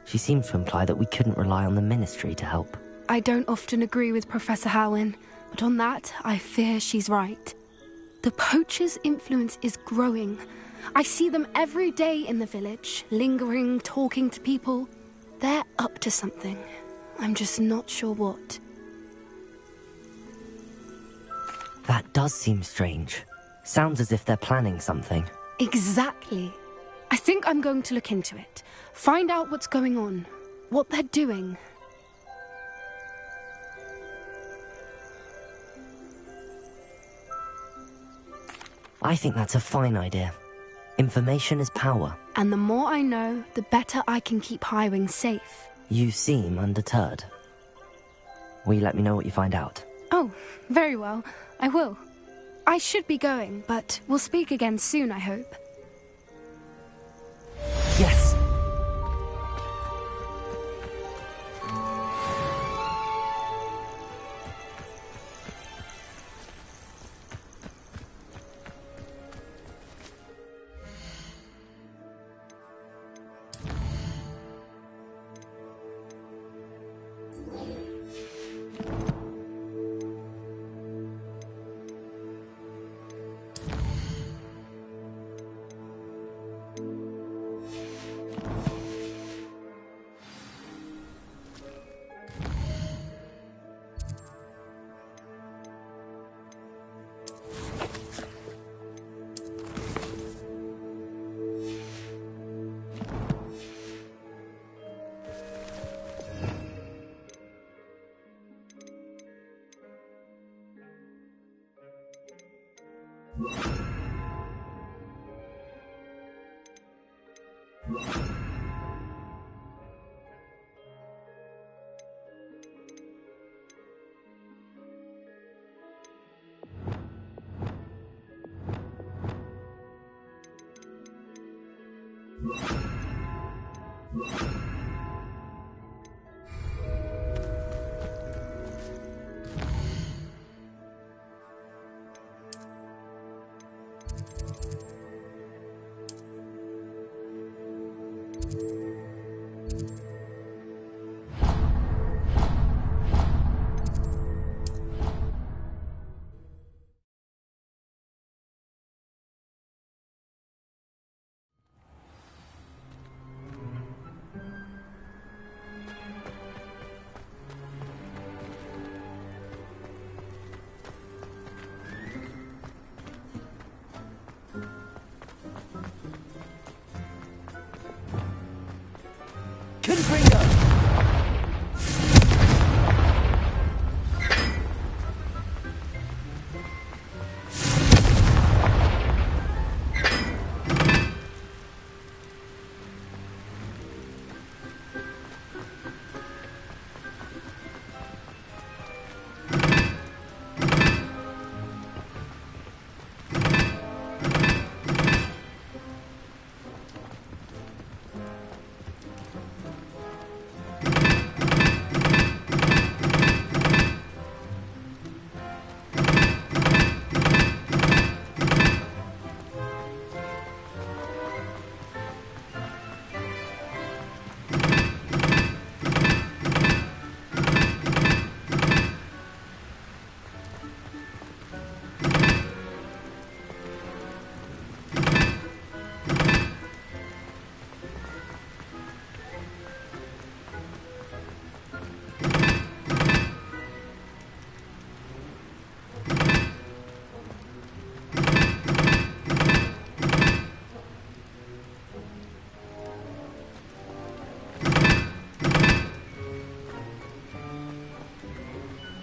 She seemed to imply that we couldn't rely on the Ministry to help. I don't often agree with Professor Howin, but on that, I fear she's right. The poachers' influence is growing. I see them every day in the village, lingering, talking to people. They're up to something. I'm just not sure what. That does seem strange. Sounds as if they're planning something. Exactly. I think I'm going to look into it. Find out what's going on. What they're doing. I think that's a fine idea. Information is power. And the more I know, the better I can keep Highwing safe. You seem undeterred. Will you let me know what you find out? Oh, very well. I will. I should be going, but we'll speak again soon, I hope. Yes.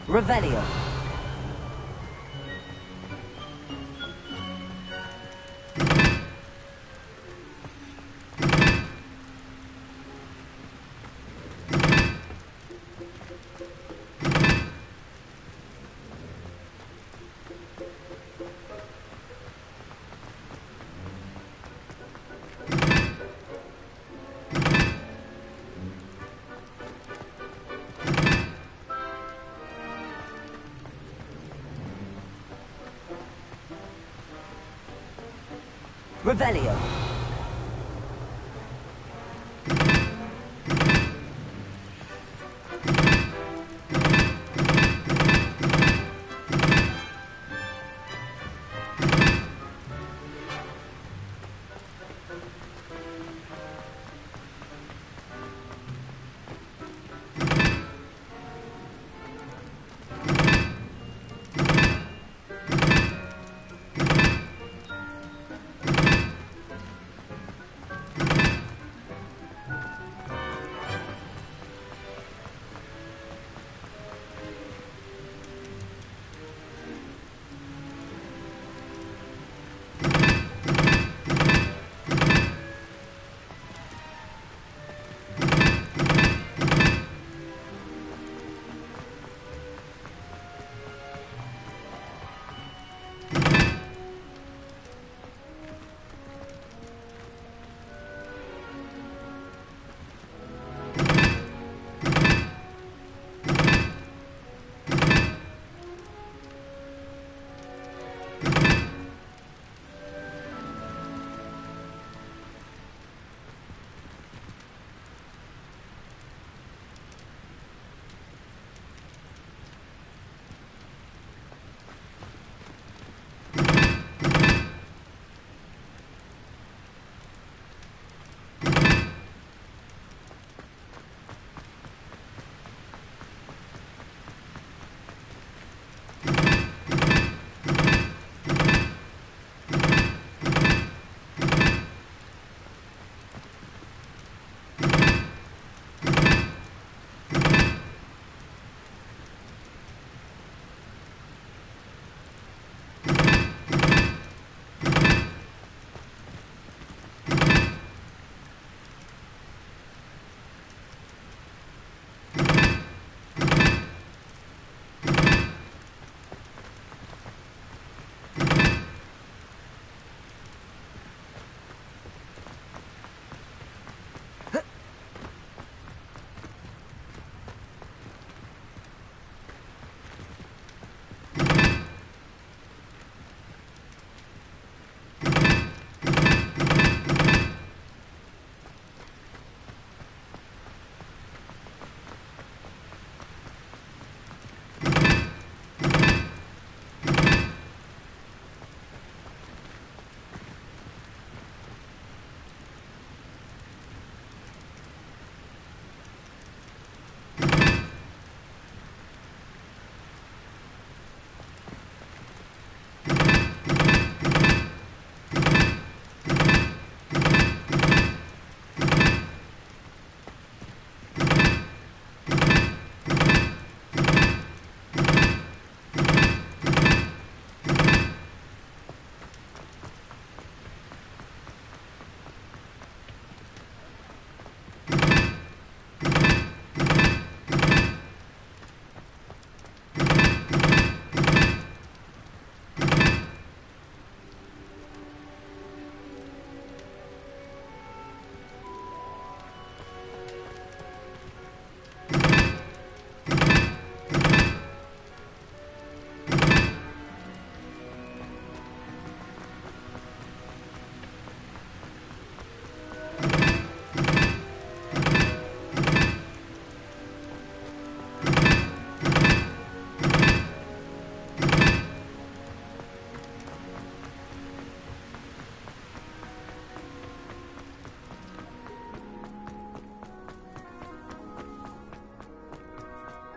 Revelio. Revelio.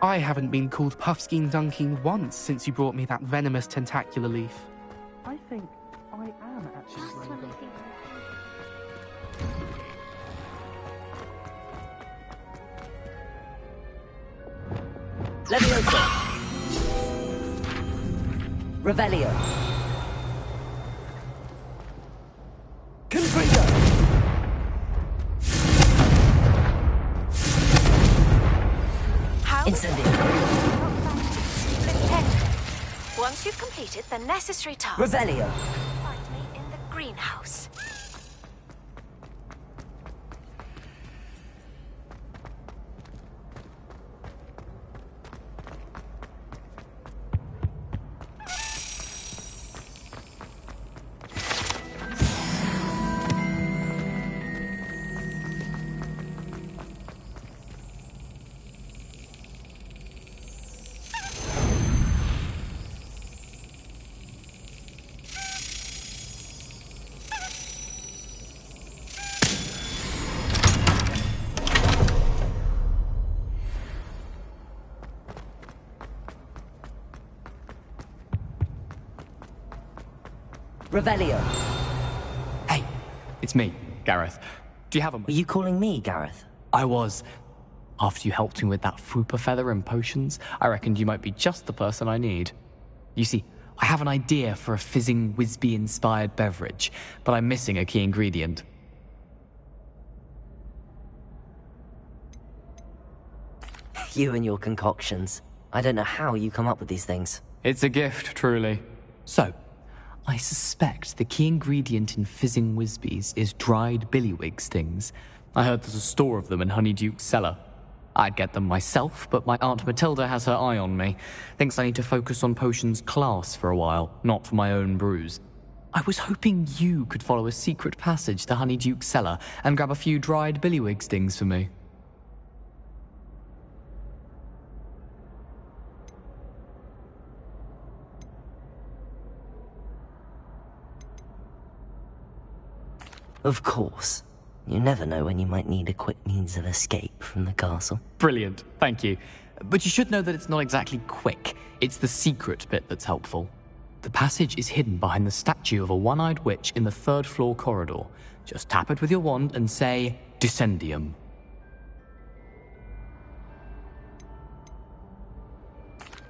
I haven't been called Puffskein Dunking once since you brought me that venomous tentacular leaf. I think I am actually Leviosa. Revelio. Confringo. Incendio. Once you've completed the necessary task, Revelio. find me in the greenhouse. Revelio. Hey, it's me, Gareth. Do you have a... Are you calling me Gareth? I was. After you helped me with that Fupa feather and potions, I reckoned you might be just the person I need. You see, I have an idea for a fizzing Wisby-inspired beverage, but I'm missing a key ingredient. You and your concoctions. I don't know how you come up with these things. It's a gift, truly. So, I suspect the key ingredient in fizzing Wisbies is dried billywig stings. I heard there's a store of them in Honeyduke's cellar. I'd get them myself, but my Aunt Matilda has her eye on me. Thinks I need to focus on potions class for a while, not for my own brews. I was hoping you could follow a secret passage to Honeyduke's cellar and grab a few dried billywig stings for me. Of course. You never know when you might need a quick means of escape from the castle. Brilliant, thank you. But you should know that it's not exactly quick. It's the secret bit that's helpful. The passage is hidden behind the statue of a one-eyed witch in the third-floor corridor. Just tap it with your wand and say, Descendium.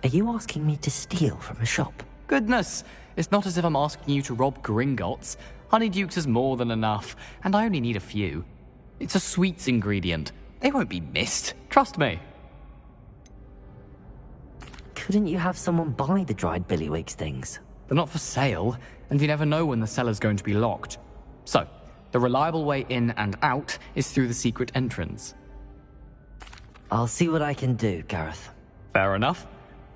Are you asking me to steal from a shop? Goodness, it's not as if I'm asking you to rob Gringotts. Honeyduke's is more than enough, and I only need a few. It's a sweets ingredient. They won't be missed. Trust me. Couldn't you have someone buy the dried billywig things? They're not for sale, and you never know when the cellar's going to be locked. So, the reliable way in and out is through the secret entrance. I'll see what I can do, Gareth. Fair enough.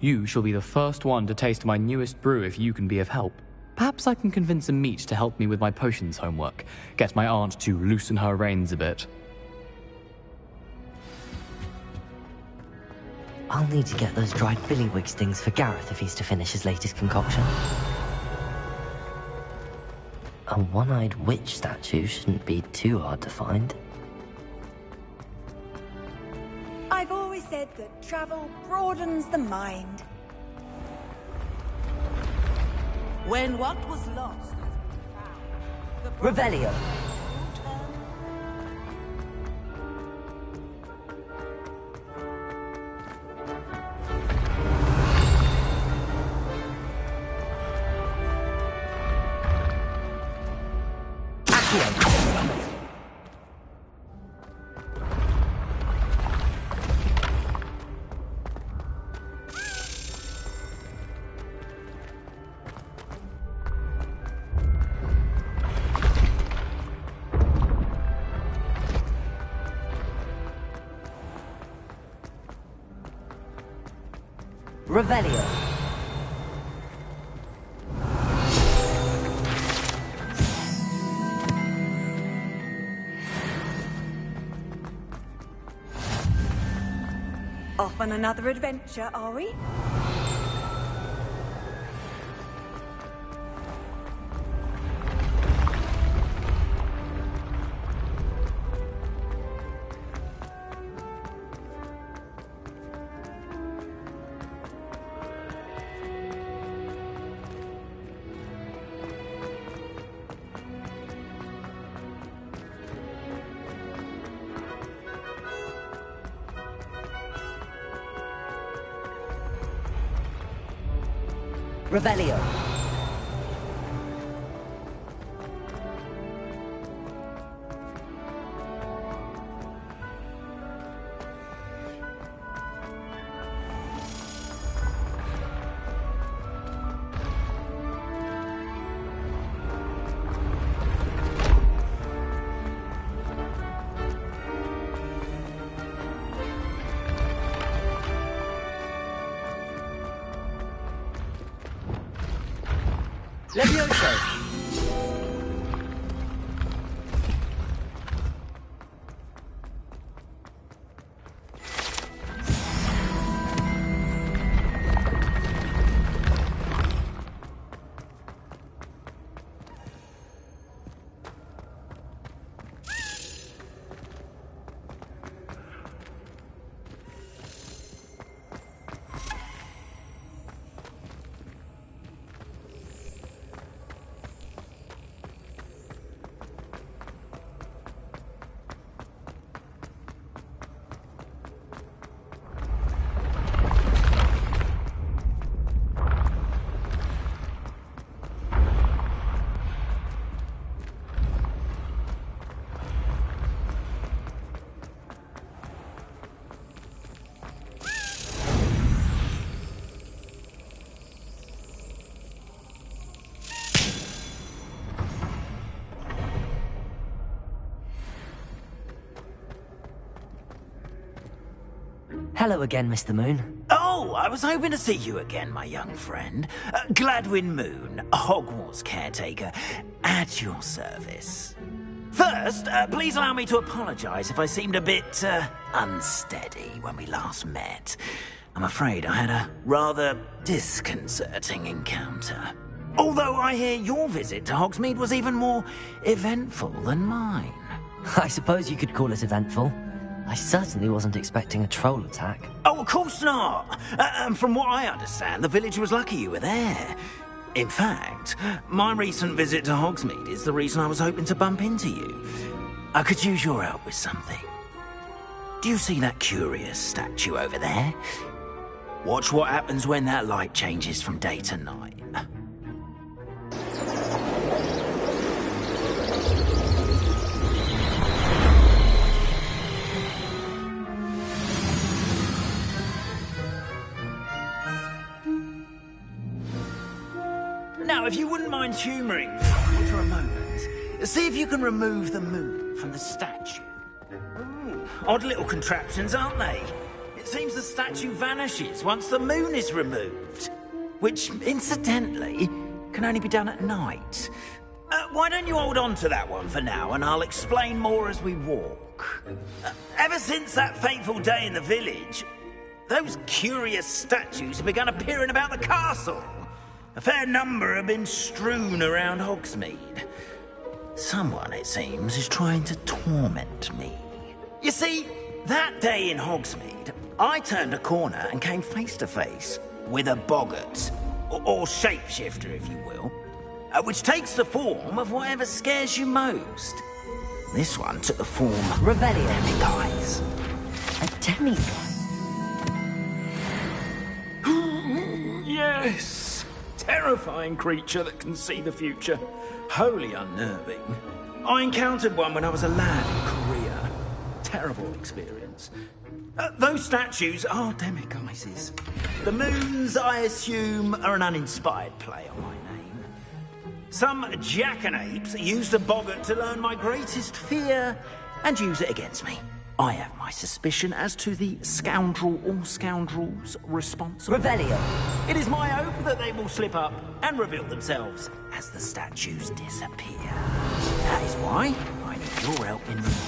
You shall be the first one to taste my newest brew if you can be of help. Perhaps I can convince a meat to help me with my potions homework. Get my aunt to loosen her reins a bit. I'll need to get those dried billywig things for Gareth if he's to finish his latest concoction. A one-eyed witch statue shouldn't be too hard to find. I've always said that travel broadens the mind. When what was lost has been found. Revelio. Revelio. Off on another adventure, are we? Revelio. Levioso. Hello again, Mr. Moon. Oh, I was hoping to see you again, my young friend. Gladwin Moon, Hogwarts caretaker, at your service. First, please allow me to apologise if I seemed a bit, unsteady when we last met. I'm afraid I had a rather disconcerting encounter. Although I hear your visit to Hogsmeade was even more eventful than mine. I suppose you could call it eventful. I certainly wasn't expecting a troll attack. Oh, of course not. And from what I understand, the village was lucky you were there. In fact, my recent visit to Hogsmeade is the reason I was hoping to bump into you. I could use your help with something. Do you see that curious statue over there? Watch what happens when that light changes from day to night. Now, if you wouldn't mind humouring me for a moment, see if you can remove the moon from the statue. Ooh, odd little contraptions, aren't they? It seems the statue vanishes once the moon is removed, which, incidentally, can only be done at night. Why don't you hold on to that one for now, and I'll explain more as we walk. Ever since that fateful day in the village, those curious statues have begun appearing about the castle. A fair number have been strewn around Hogsmeade. Someone, it seems, is trying to torment me. You see, that day in Hogsmeade, I turned a corner and came face to face with a boggart, or shapeshifter, if you will, which takes the form of whatever scares you most. This one took the form of Revelio. Demiguise. A demiguise? Yes! Terrifying creature that can see the future. Wholly unnerving. I encountered one when I was a lad in Korea. Terrible experience. Those statues are demiguises. The moons, I assume, are an uninspired play on my name. Some jackanapes used a boggart to learn my greatest fear and use it against me. I have my suspicion as to the scoundrel or scoundrels responsible. Revelio. It is my hope that they will slip up and reveal themselves as the statues disappear. That is why I need your help in removing.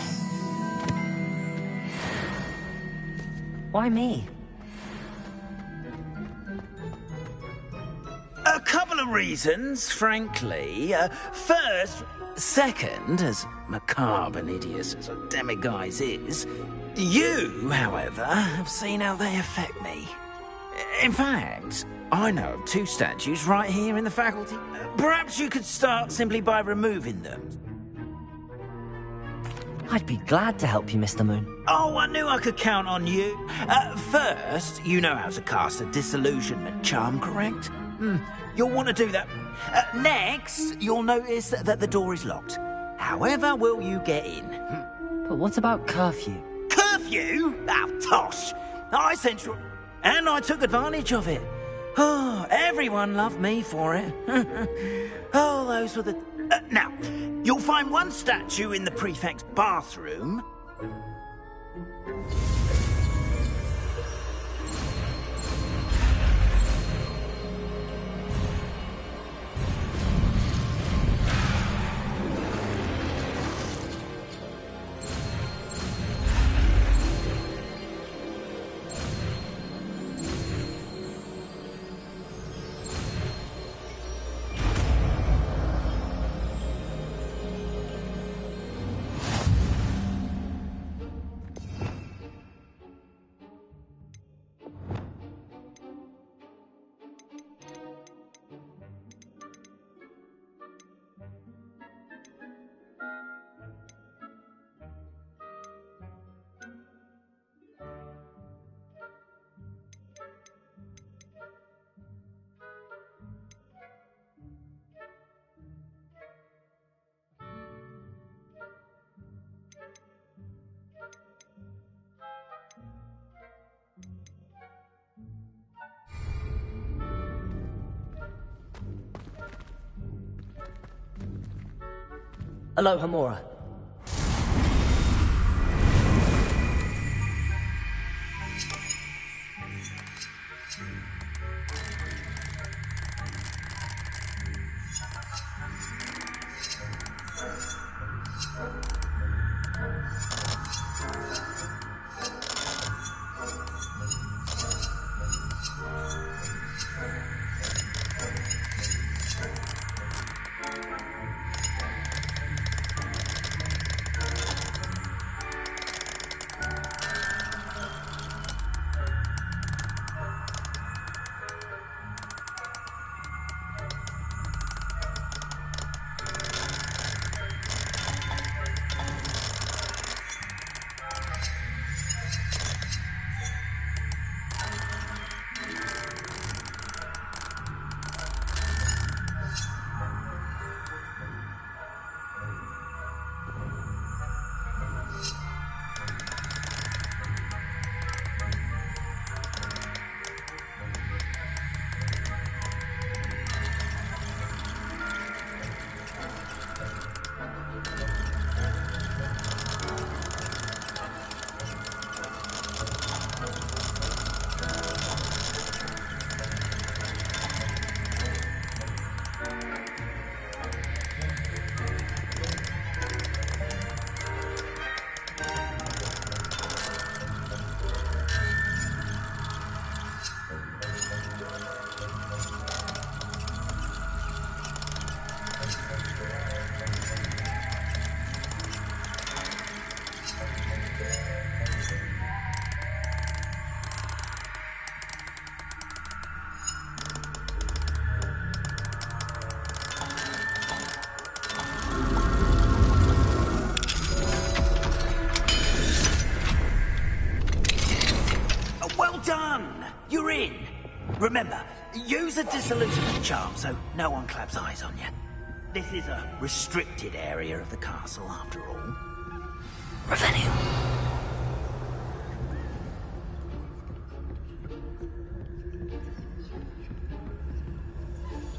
Why me? A couple of reasons, frankly. Second, as macabre and hideous as a demiguise is, you, however, have seen how they affect me. In fact, I know of two statues right here in the faculty. Perhaps you could start simply by removing them. I'd be glad to help you, Mr. Moon. Oh, I knew I could count on you. First, you know how to cast a disillusionment charm, correct? You'll want to do that. Next, you'll notice that the door is locked. However will you get in? But what about curfew? Curfew? Oh, tosh! I sent and I took advantage of it. Oh, everyone loved me for it. Oh, those were the... now, you'll find one statue in the prefect's bathroom. Hello, Hamura. You're in. Remember, use a disillusionment charm so no one claps eyes on you. This is a restricted area of the castle, after all. Revenue.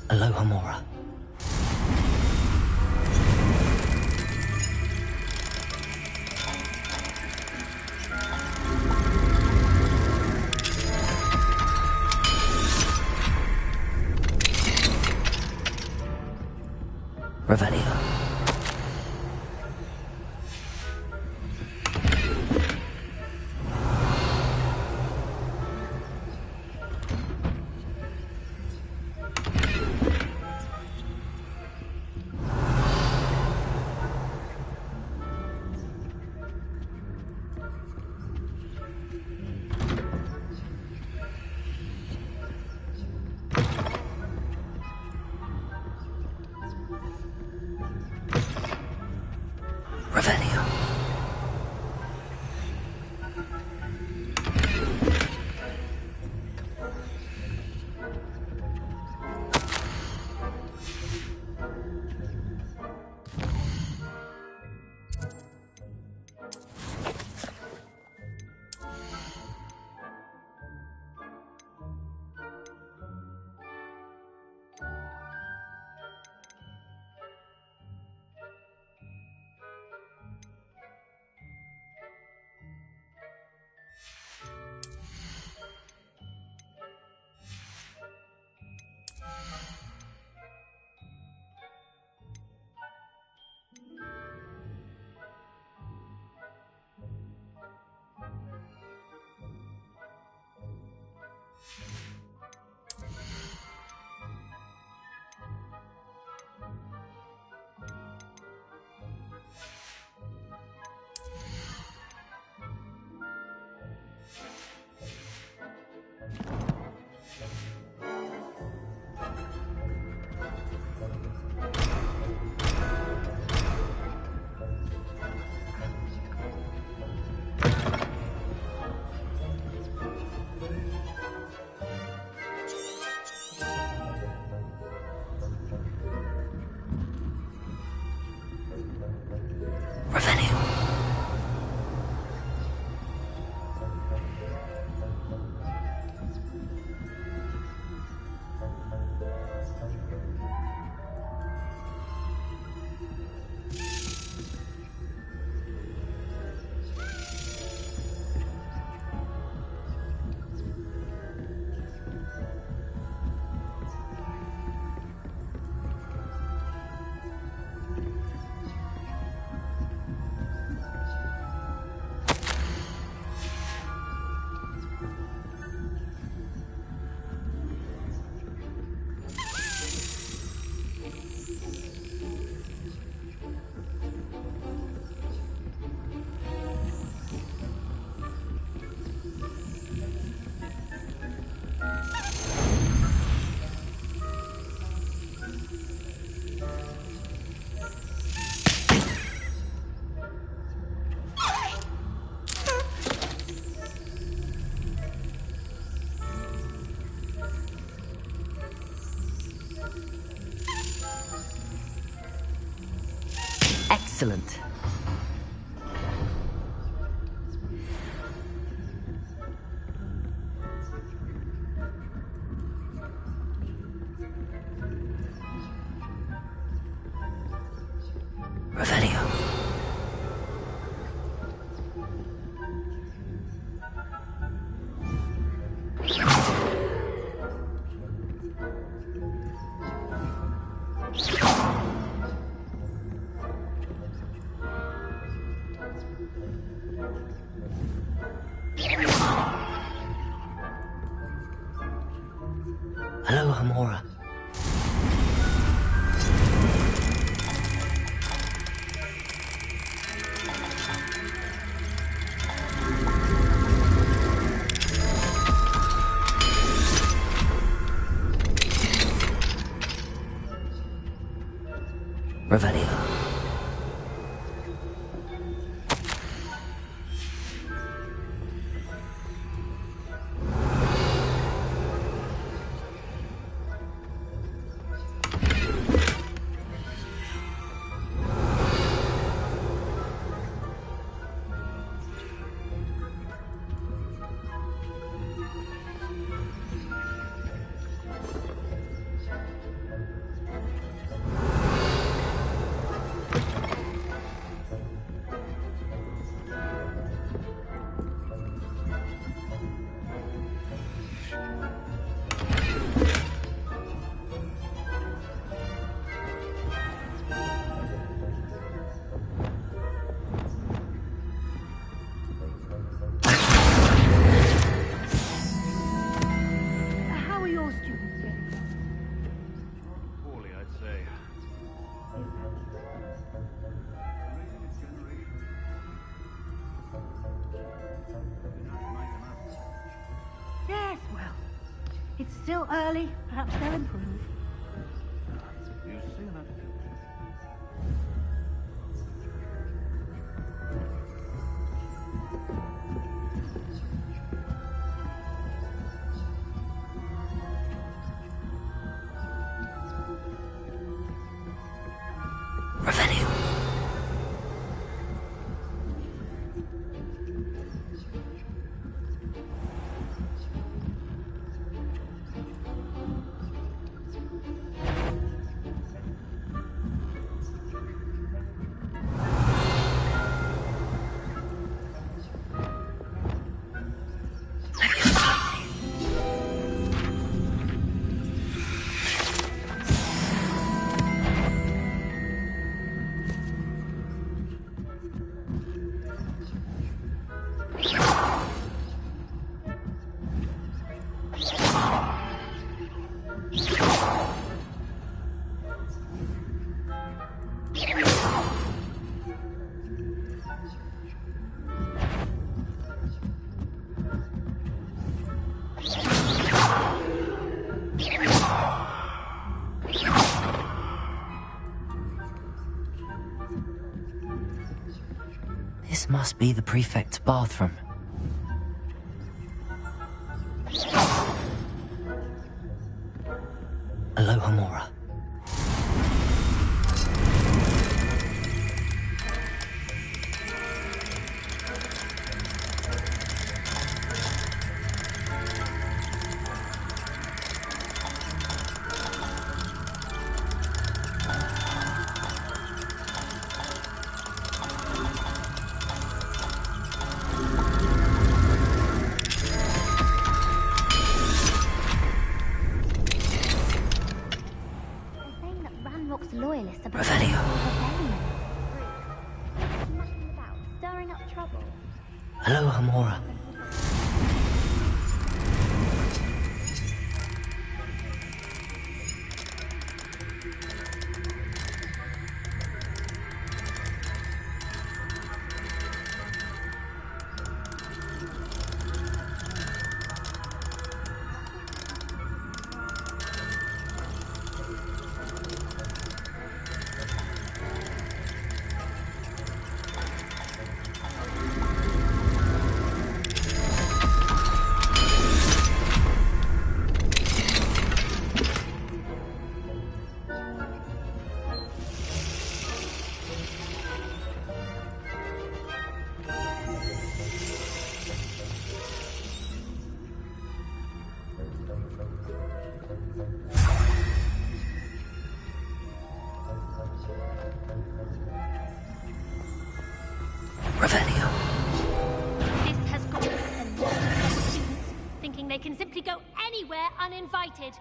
Hello, Hamura. Revelio. Excellent. Revelio. Hello, Hamora. Revelio. Yes, well, it's still early. Perhaps they'll improve. You see that? Revelio. This must be the prefect's bathroom. Aloha Mora. Loyalists about Revelio. stirring up trouble. Hello, Hamora. here can simply go anywhere uninvited.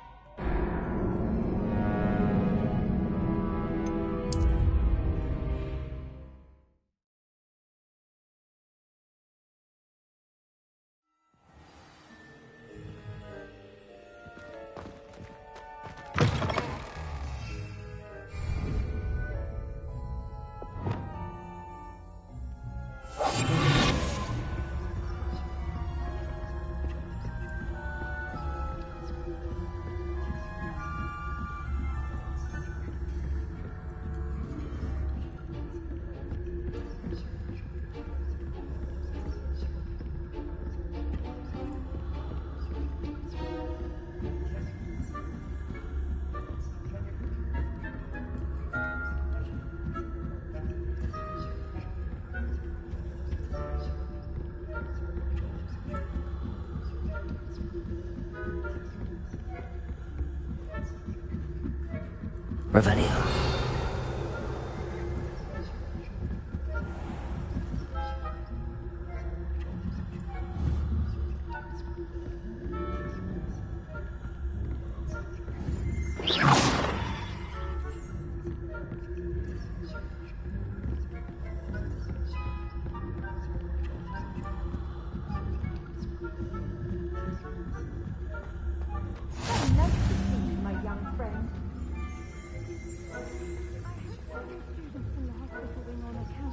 Revelio.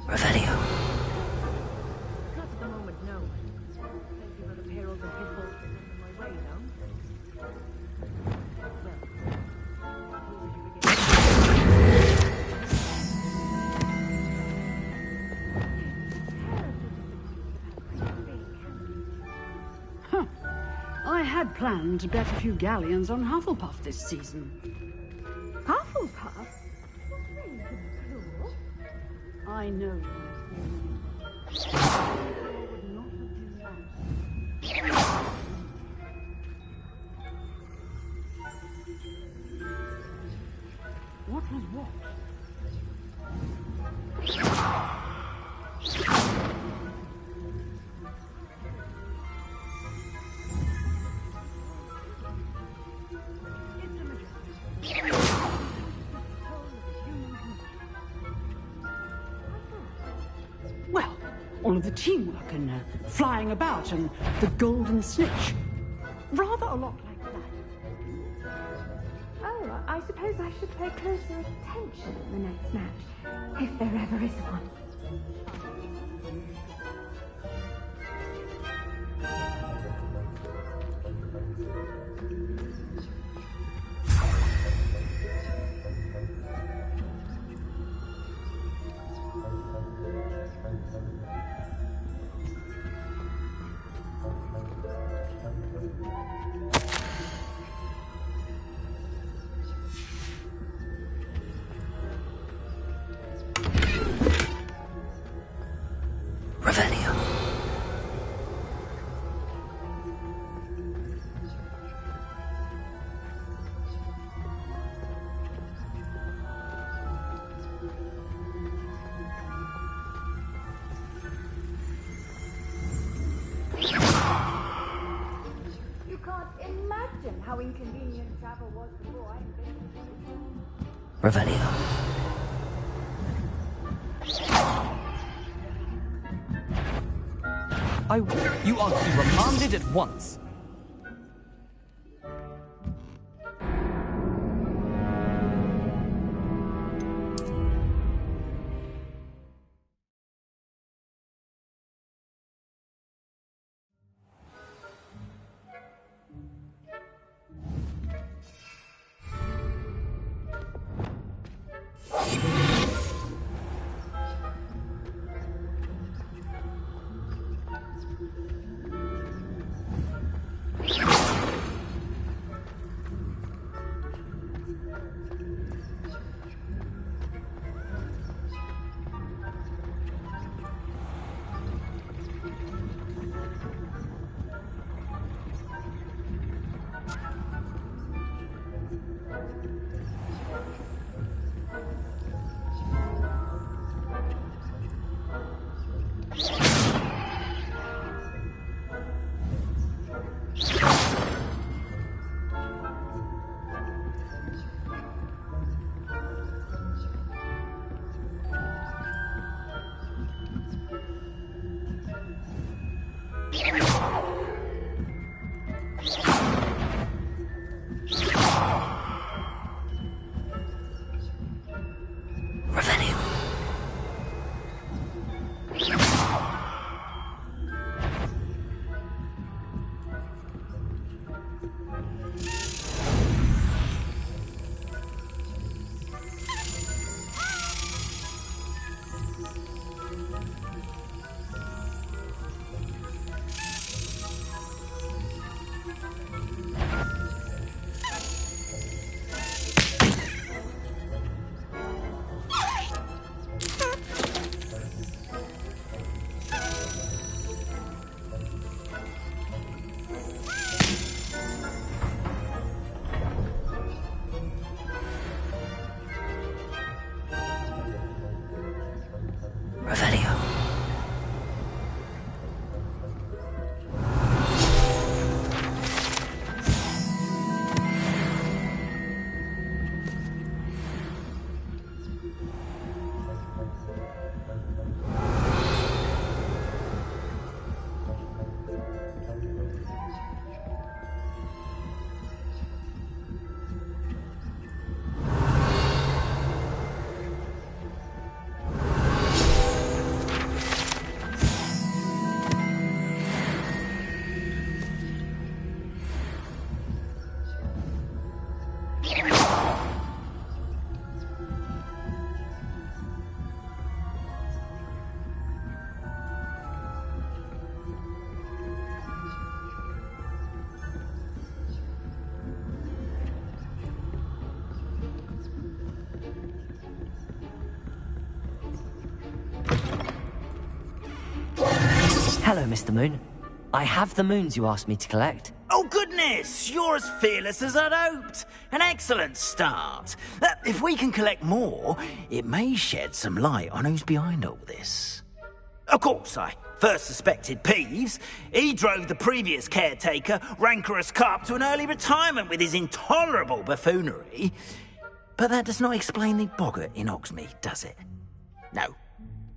Revelio. Not at the moment, no. Plenty of other perils and pitfalls in my way, no? Huh. I had planned to bet a few galleons on Hufflepuff this season. Hufflepuff? I know. What was what? Well, all of the teamwork and flying about and the golden snitch. Rather a lot like that. Oh, I suppose I should pay closer attention in the next match, if there ever is one. Revelio. You can't imagine how inconvenient travel was before I invented it. Revelio. You are to be remanded at once. Hello, Mr. Moon. I have the moons you asked me to collect. Oh, goodness! You're as fearless as I'd hoped. An excellent start. If we can collect more, it may shed some light on who's behind all this. Of course, I first suspected Peeves. He drove the previous caretaker, Rancorous Carp, to an early retirement with his intolerable buffoonery. But that does not explain the boggart in Hogsmeade, does it? No.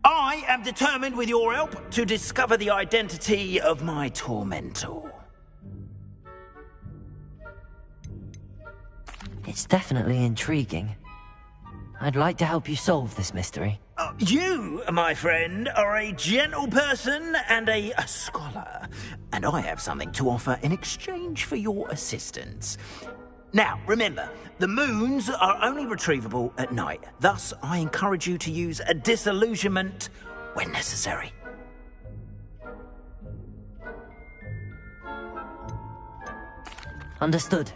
I am determined, with your help, to discover the identity of my tormentor. It's definitely intriguing. I'd like to help you solve this mystery. You, my friend, are a gentle person and a scholar, and I have something to offer in exchange for your assistance. Now, remember, the moons are only retrievable at night. Thus, I encourage you to use a disillusionment when necessary. Understood.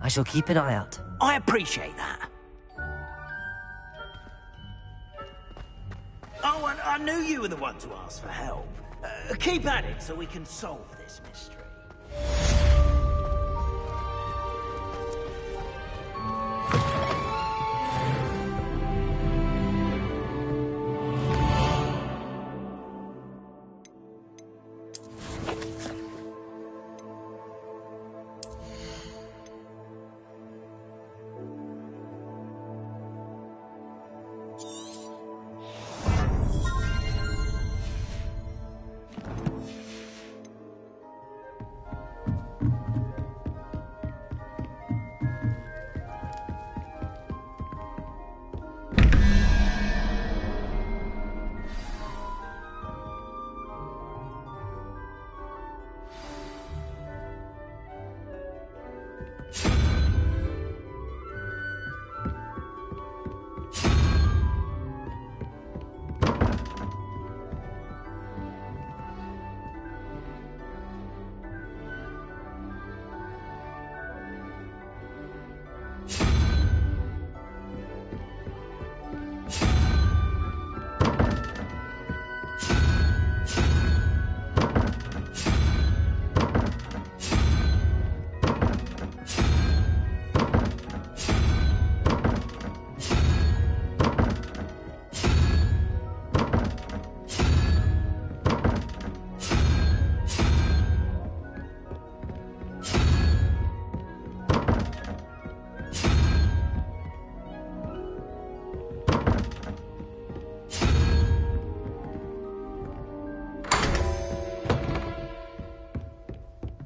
I shall keep an eye out. I appreciate that. Oh, and I knew you were the one to ask for help. Keep at it so we can solve this mystery.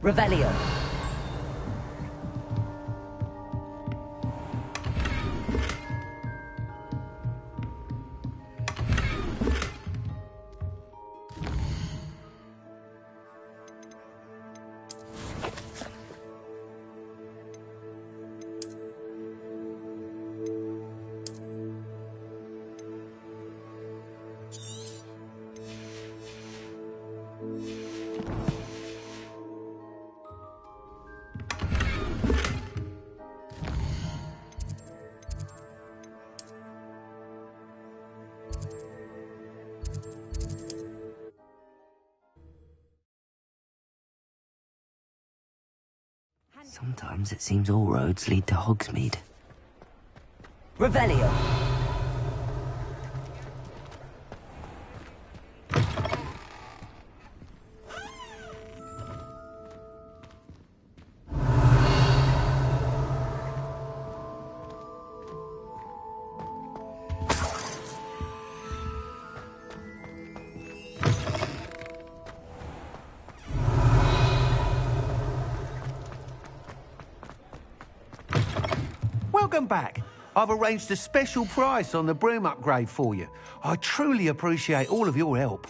Revelio. Sometimes it seems all roads lead to Hogsmeade. Revelio. Welcome back. I've arranged a special price on the broom upgrade for you. I truly appreciate all of your help.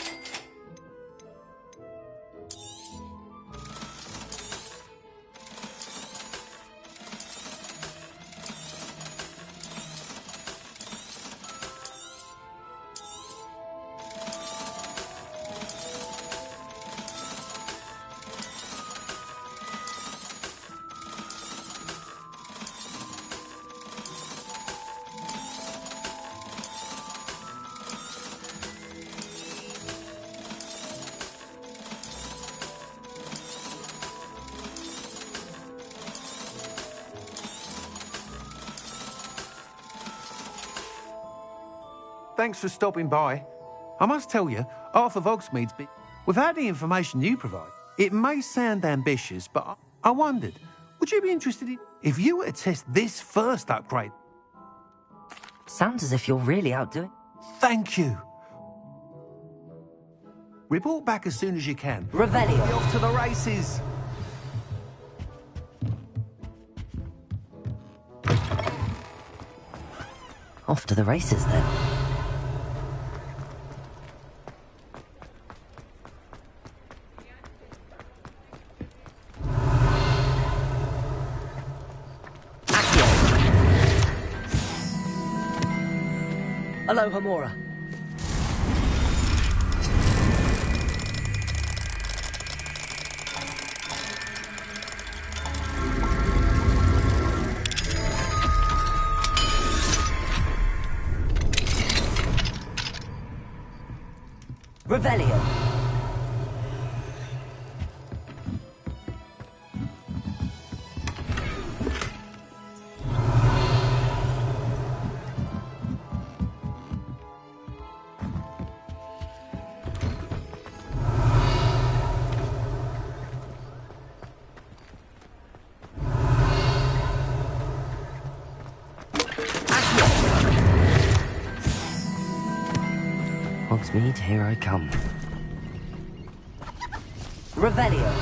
Thanks for stopping by. I must tell you, half of Hogsmeade's been... Without the information you provide, it may sound ambitious, but I wondered, would you be interested in... If you were to test this first upgrade... Sounds as if you're really outdoing... Thank you. Report back as soon as you can. Revelio. We'll be off to the races. Off to the races, then. Aloha, Mora. Revelio. Hogsmeade, here I come. Revelio.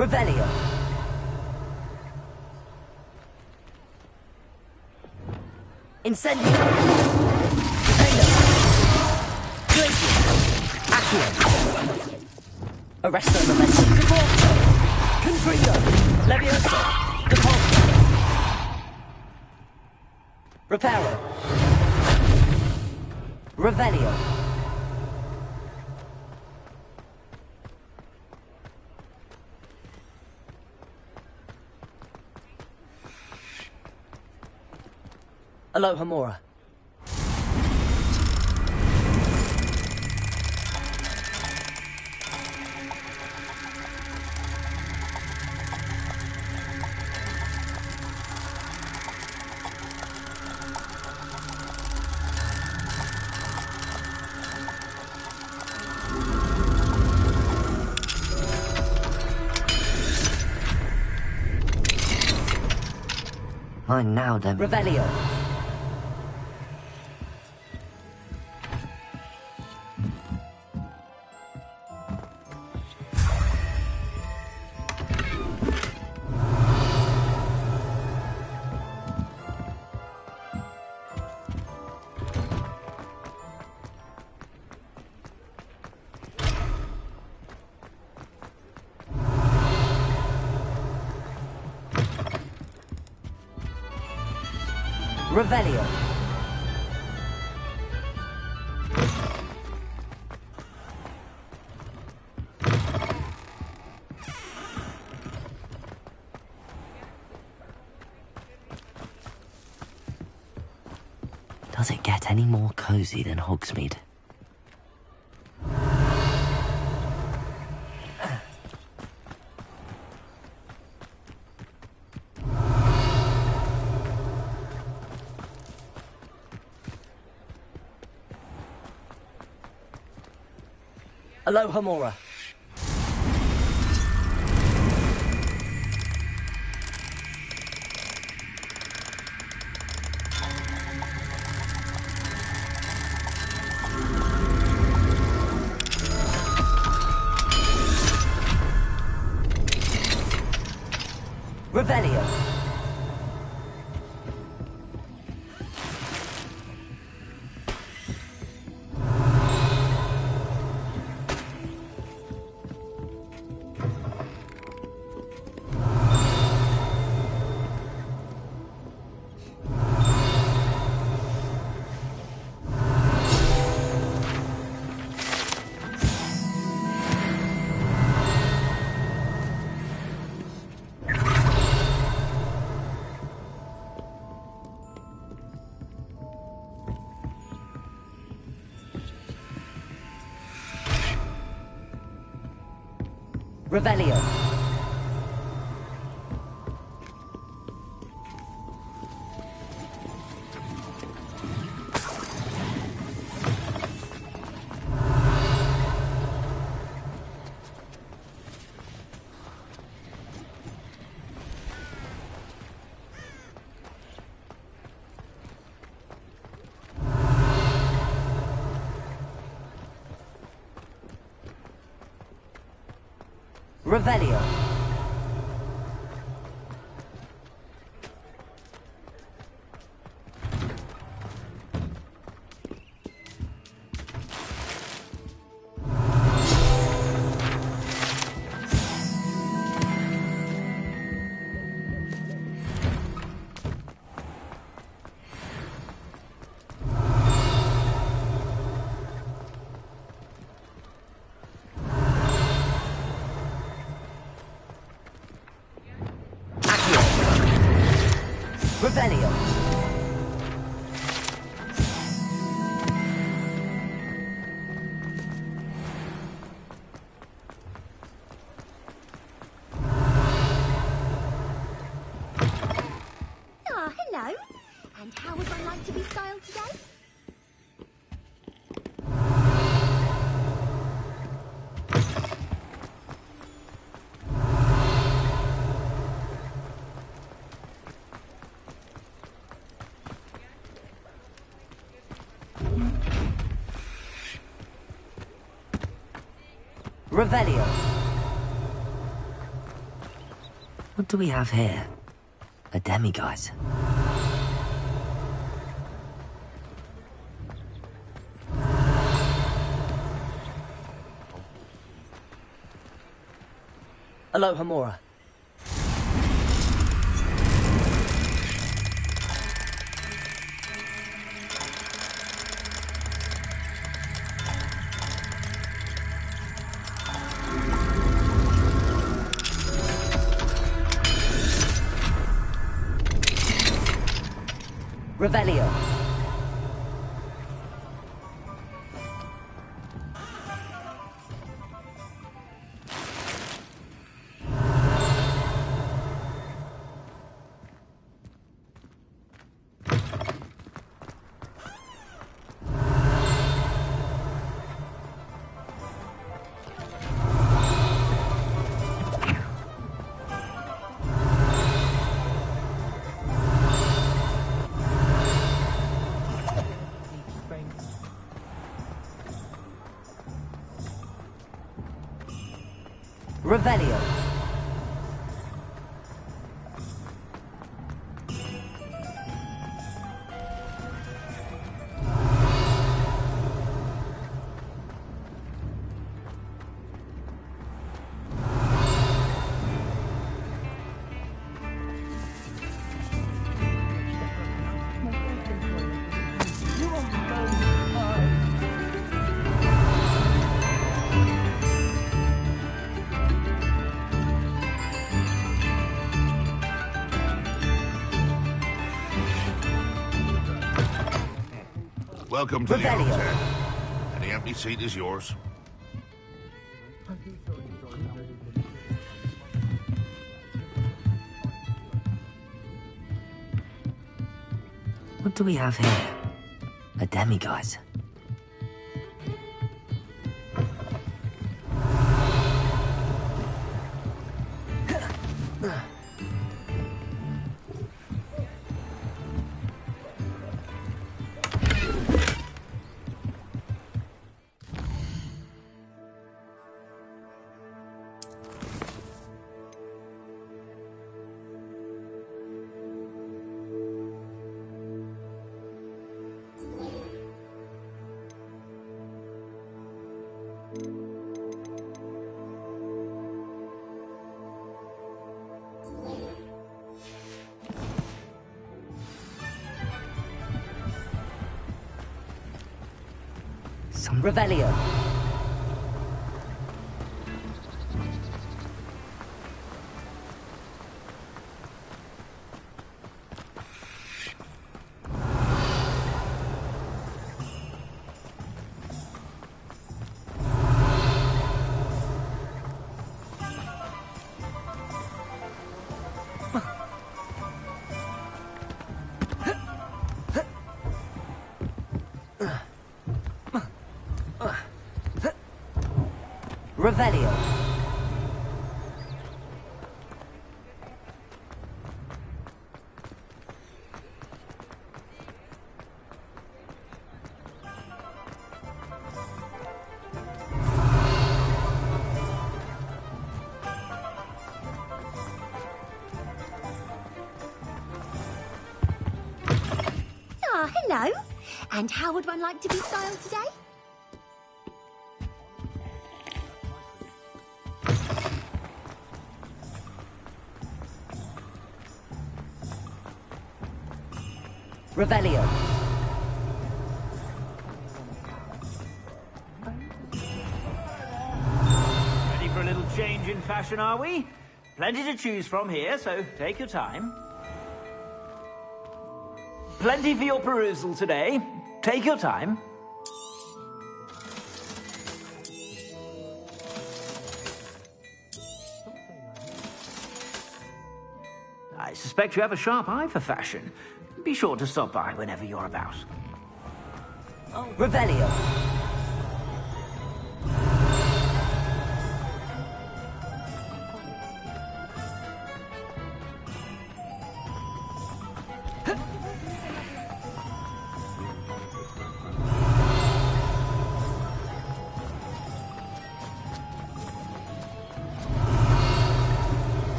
Revelio. Incendio. Defender. Glacier. Accio. Arresto Memento. Deporto. Confringo. Levioso. Deporto. Reparo. Revelio. Aloha, Mora. Mine now, then. Revelio. Revelio. Does it get any more cozy than Hogsmeade? Aloha, Mora. Revelio. Revelio. Revelio. Revelio. Ah, hello. And how would one like to be styled today? Revelio. What do we have here? A demiguise. Aloha Mora. Revelio. Revelio. Welcome to the Revelio. hotel. Any empty seat is yours. What do we have here? A demiguise. Revelio. Revelio. Ah, hello. And how would one like to be styled today? Revelio. Ready for a little change in fashion, are we? Plenty to choose from here, so take your time. Plenty for your perusal today. Take your time. I suspect you have a sharp eye for fashion. Be sure to stop by whenever you're about. Revelio.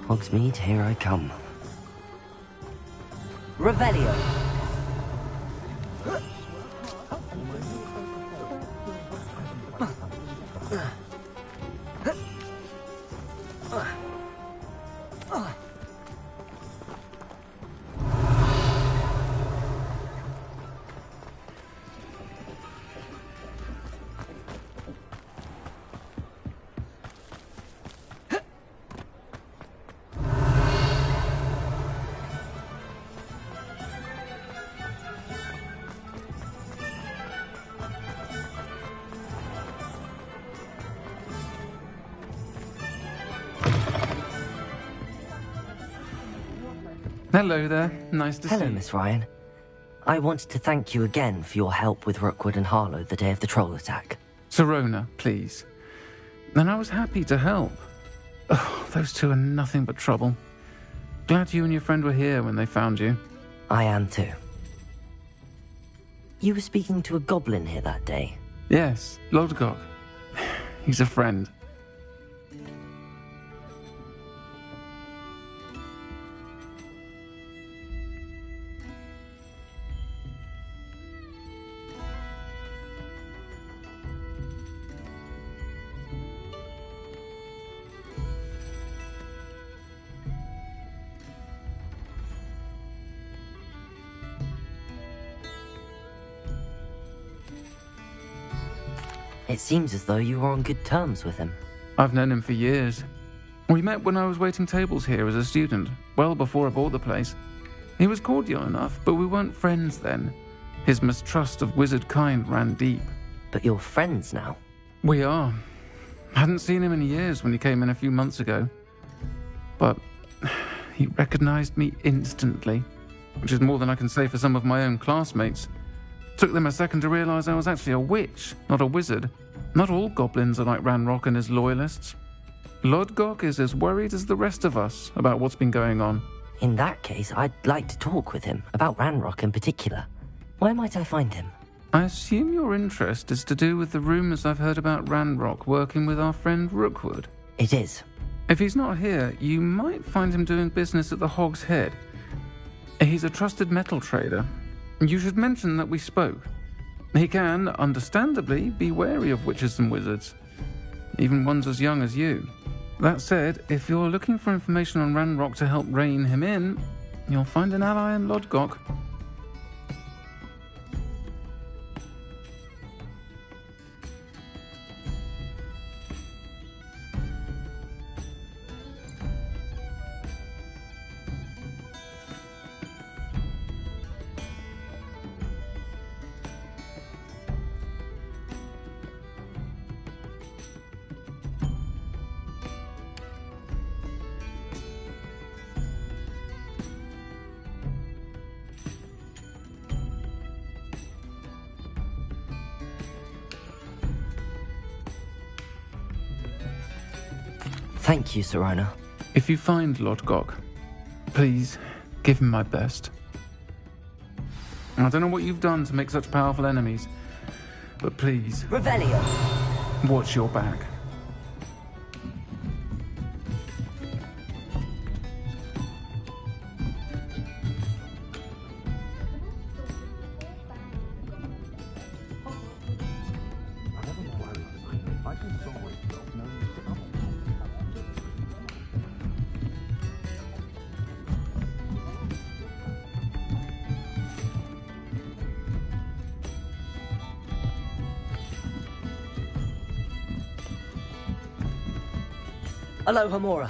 Hogsmeade, here I come. Revelio. Hello there. Nice to see you. Hello, Miss Ryan. I wanted to thank you again for your help with Rookwood and Harlow the day of the troll attack. Serona, please. And I was happy to help. Oh, those two are nothing but trouble. Glad you and your friend were here when they found you. I am too. You were speaking to a goblin here that day. Yes, Lodgok. He's a friend. It seems as though you were on good terms with him. I've known him for years. We met when I was waiting tables here as a student, well before I bought the place. He was cordial enough, but we weren't friends then. His mistrust of wizard kind ran deep. But you're friends now? We are. Hadn't seen him in years when he came in a few months ago. But he recognized me instantly, which is more than I can say for some of my own classmates. Took them a second to realize I was actually a witch, not a wizard. Not all goblins are like Ranrock and his loyalists. Lodgok is as worried as the rest of us about what's been going on. In that case, I'd like to talk with him, about Ranrock in particular. Where might I find him? I assume your interest is to do with the rumors I've heard about Ranrock working with our friend Rookwood. It is. If he's not here, you might find him doing business at the Hog's Head. He's a trusted metal trader. You should mention that we spoke. He can, understandably, be wary of witches and wizards, even ones as young as you. That said, if you're looking for information on Ranrock to help rein him in, you'll find an ally in Lodgok. Thank you, Serona. If you find Lord Gok, please give him my best. I don't know what you've done to make such powerful enemies, but please... Revelio! Watch your back. Hello, Hamura.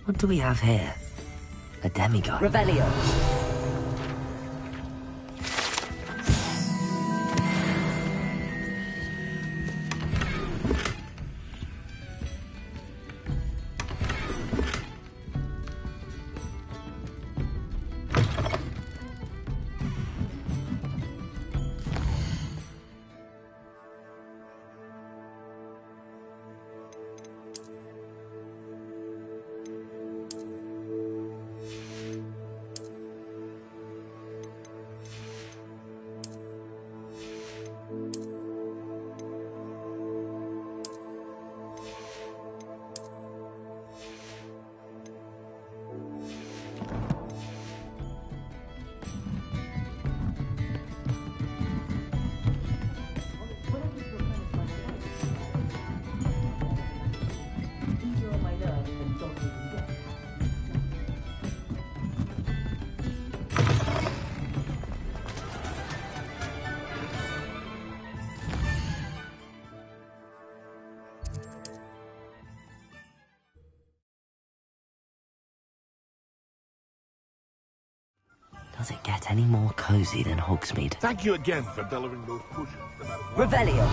What do we have here? A demigod. Revelio. Does it get any more cozy than Hogsmeade? Thank you again for delivering those cushions. Revelio.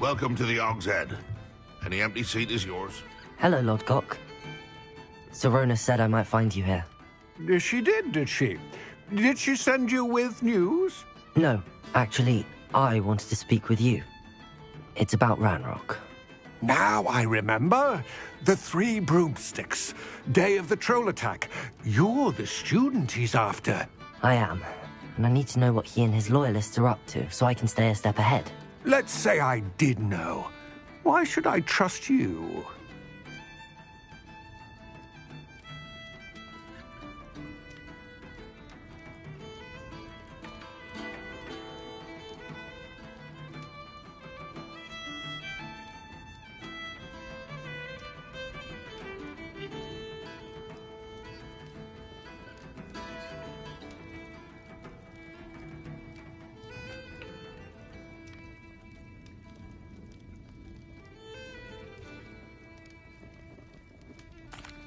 Welcome to the Og's Head. Any empty seat is yours. Hello, Lord Gok. Serona said I might find you here. She did she? Did she send you with news? No, actually, I wanted to speak with you. It's about Ranrock. Now I remember. The 3 broomsticks. Day of the troll attack. You're the student he's after. I am. And I need to know what he and his loyalists are up to, so I can stay a step ahead. Let's say I did know. Why should I trust you?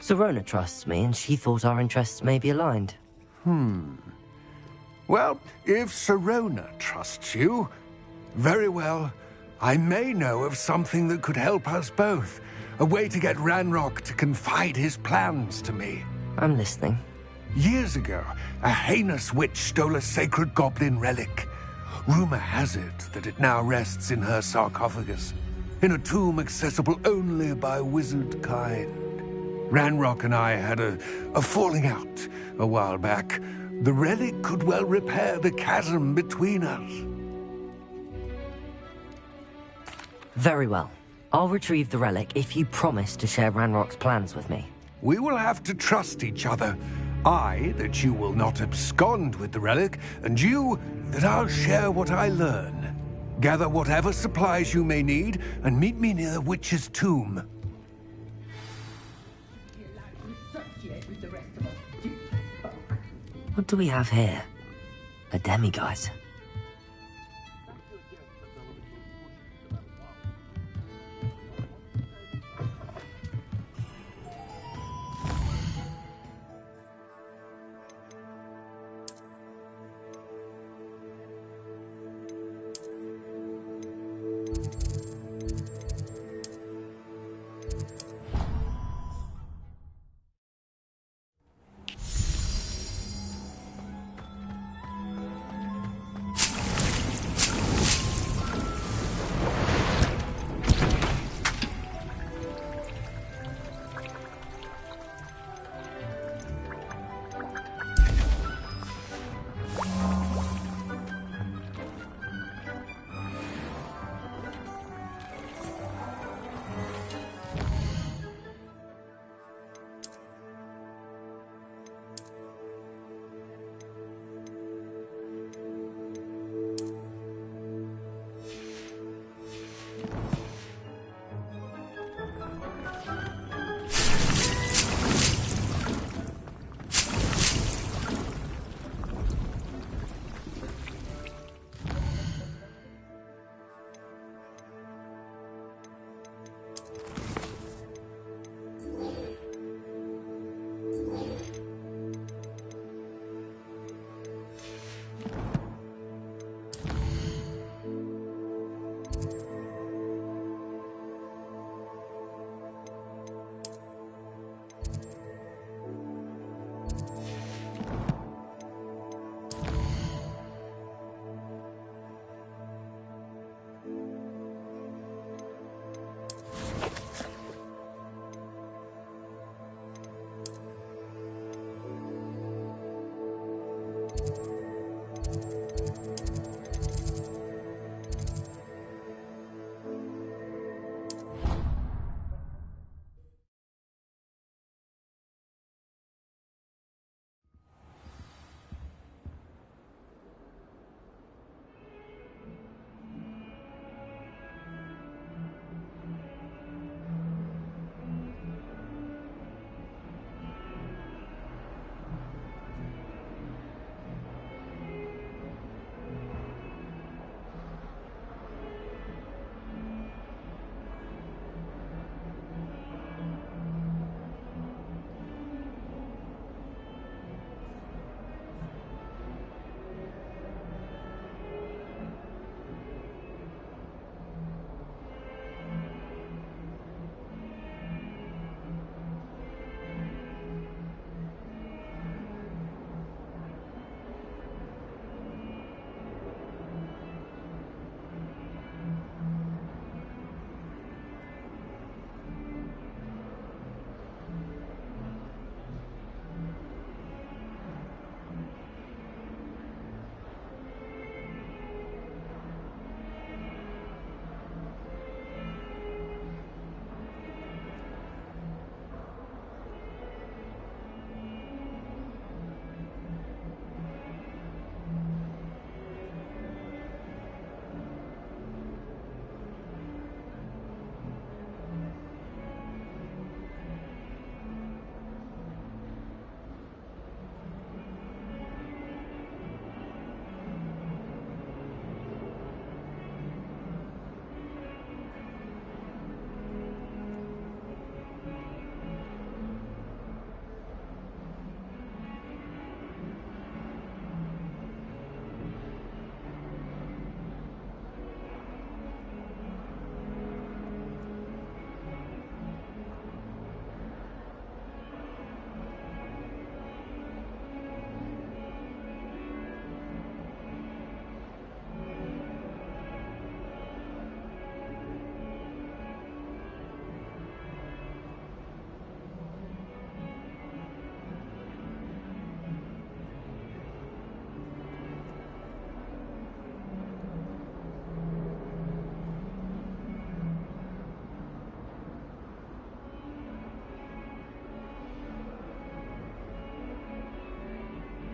Serona trusts me, and she thought our interests may be aligned. Well, if Serona trusts you, very well. I may know of something that could help us both. A way to get Ranrock to confide his plans to me. I'm listening. Years ago, a heinous witch stole a sacred goblin relic. Rumor has it that it now rests in her sarcophagus, in a tomb accessible only by wizard kind. Ranrock and I had a falling out a while back. The relic could well repair the chasm between us. Very well. I'll retrieve the relic if you promise to share Ranrock's plans with me. We will have to trust each other. I, that you will not abscond with the relic, and you, that I'll share what I learn. Gather whatever supplies you may need, and meet me near the witch's tomb. What do we have here? A demiguise.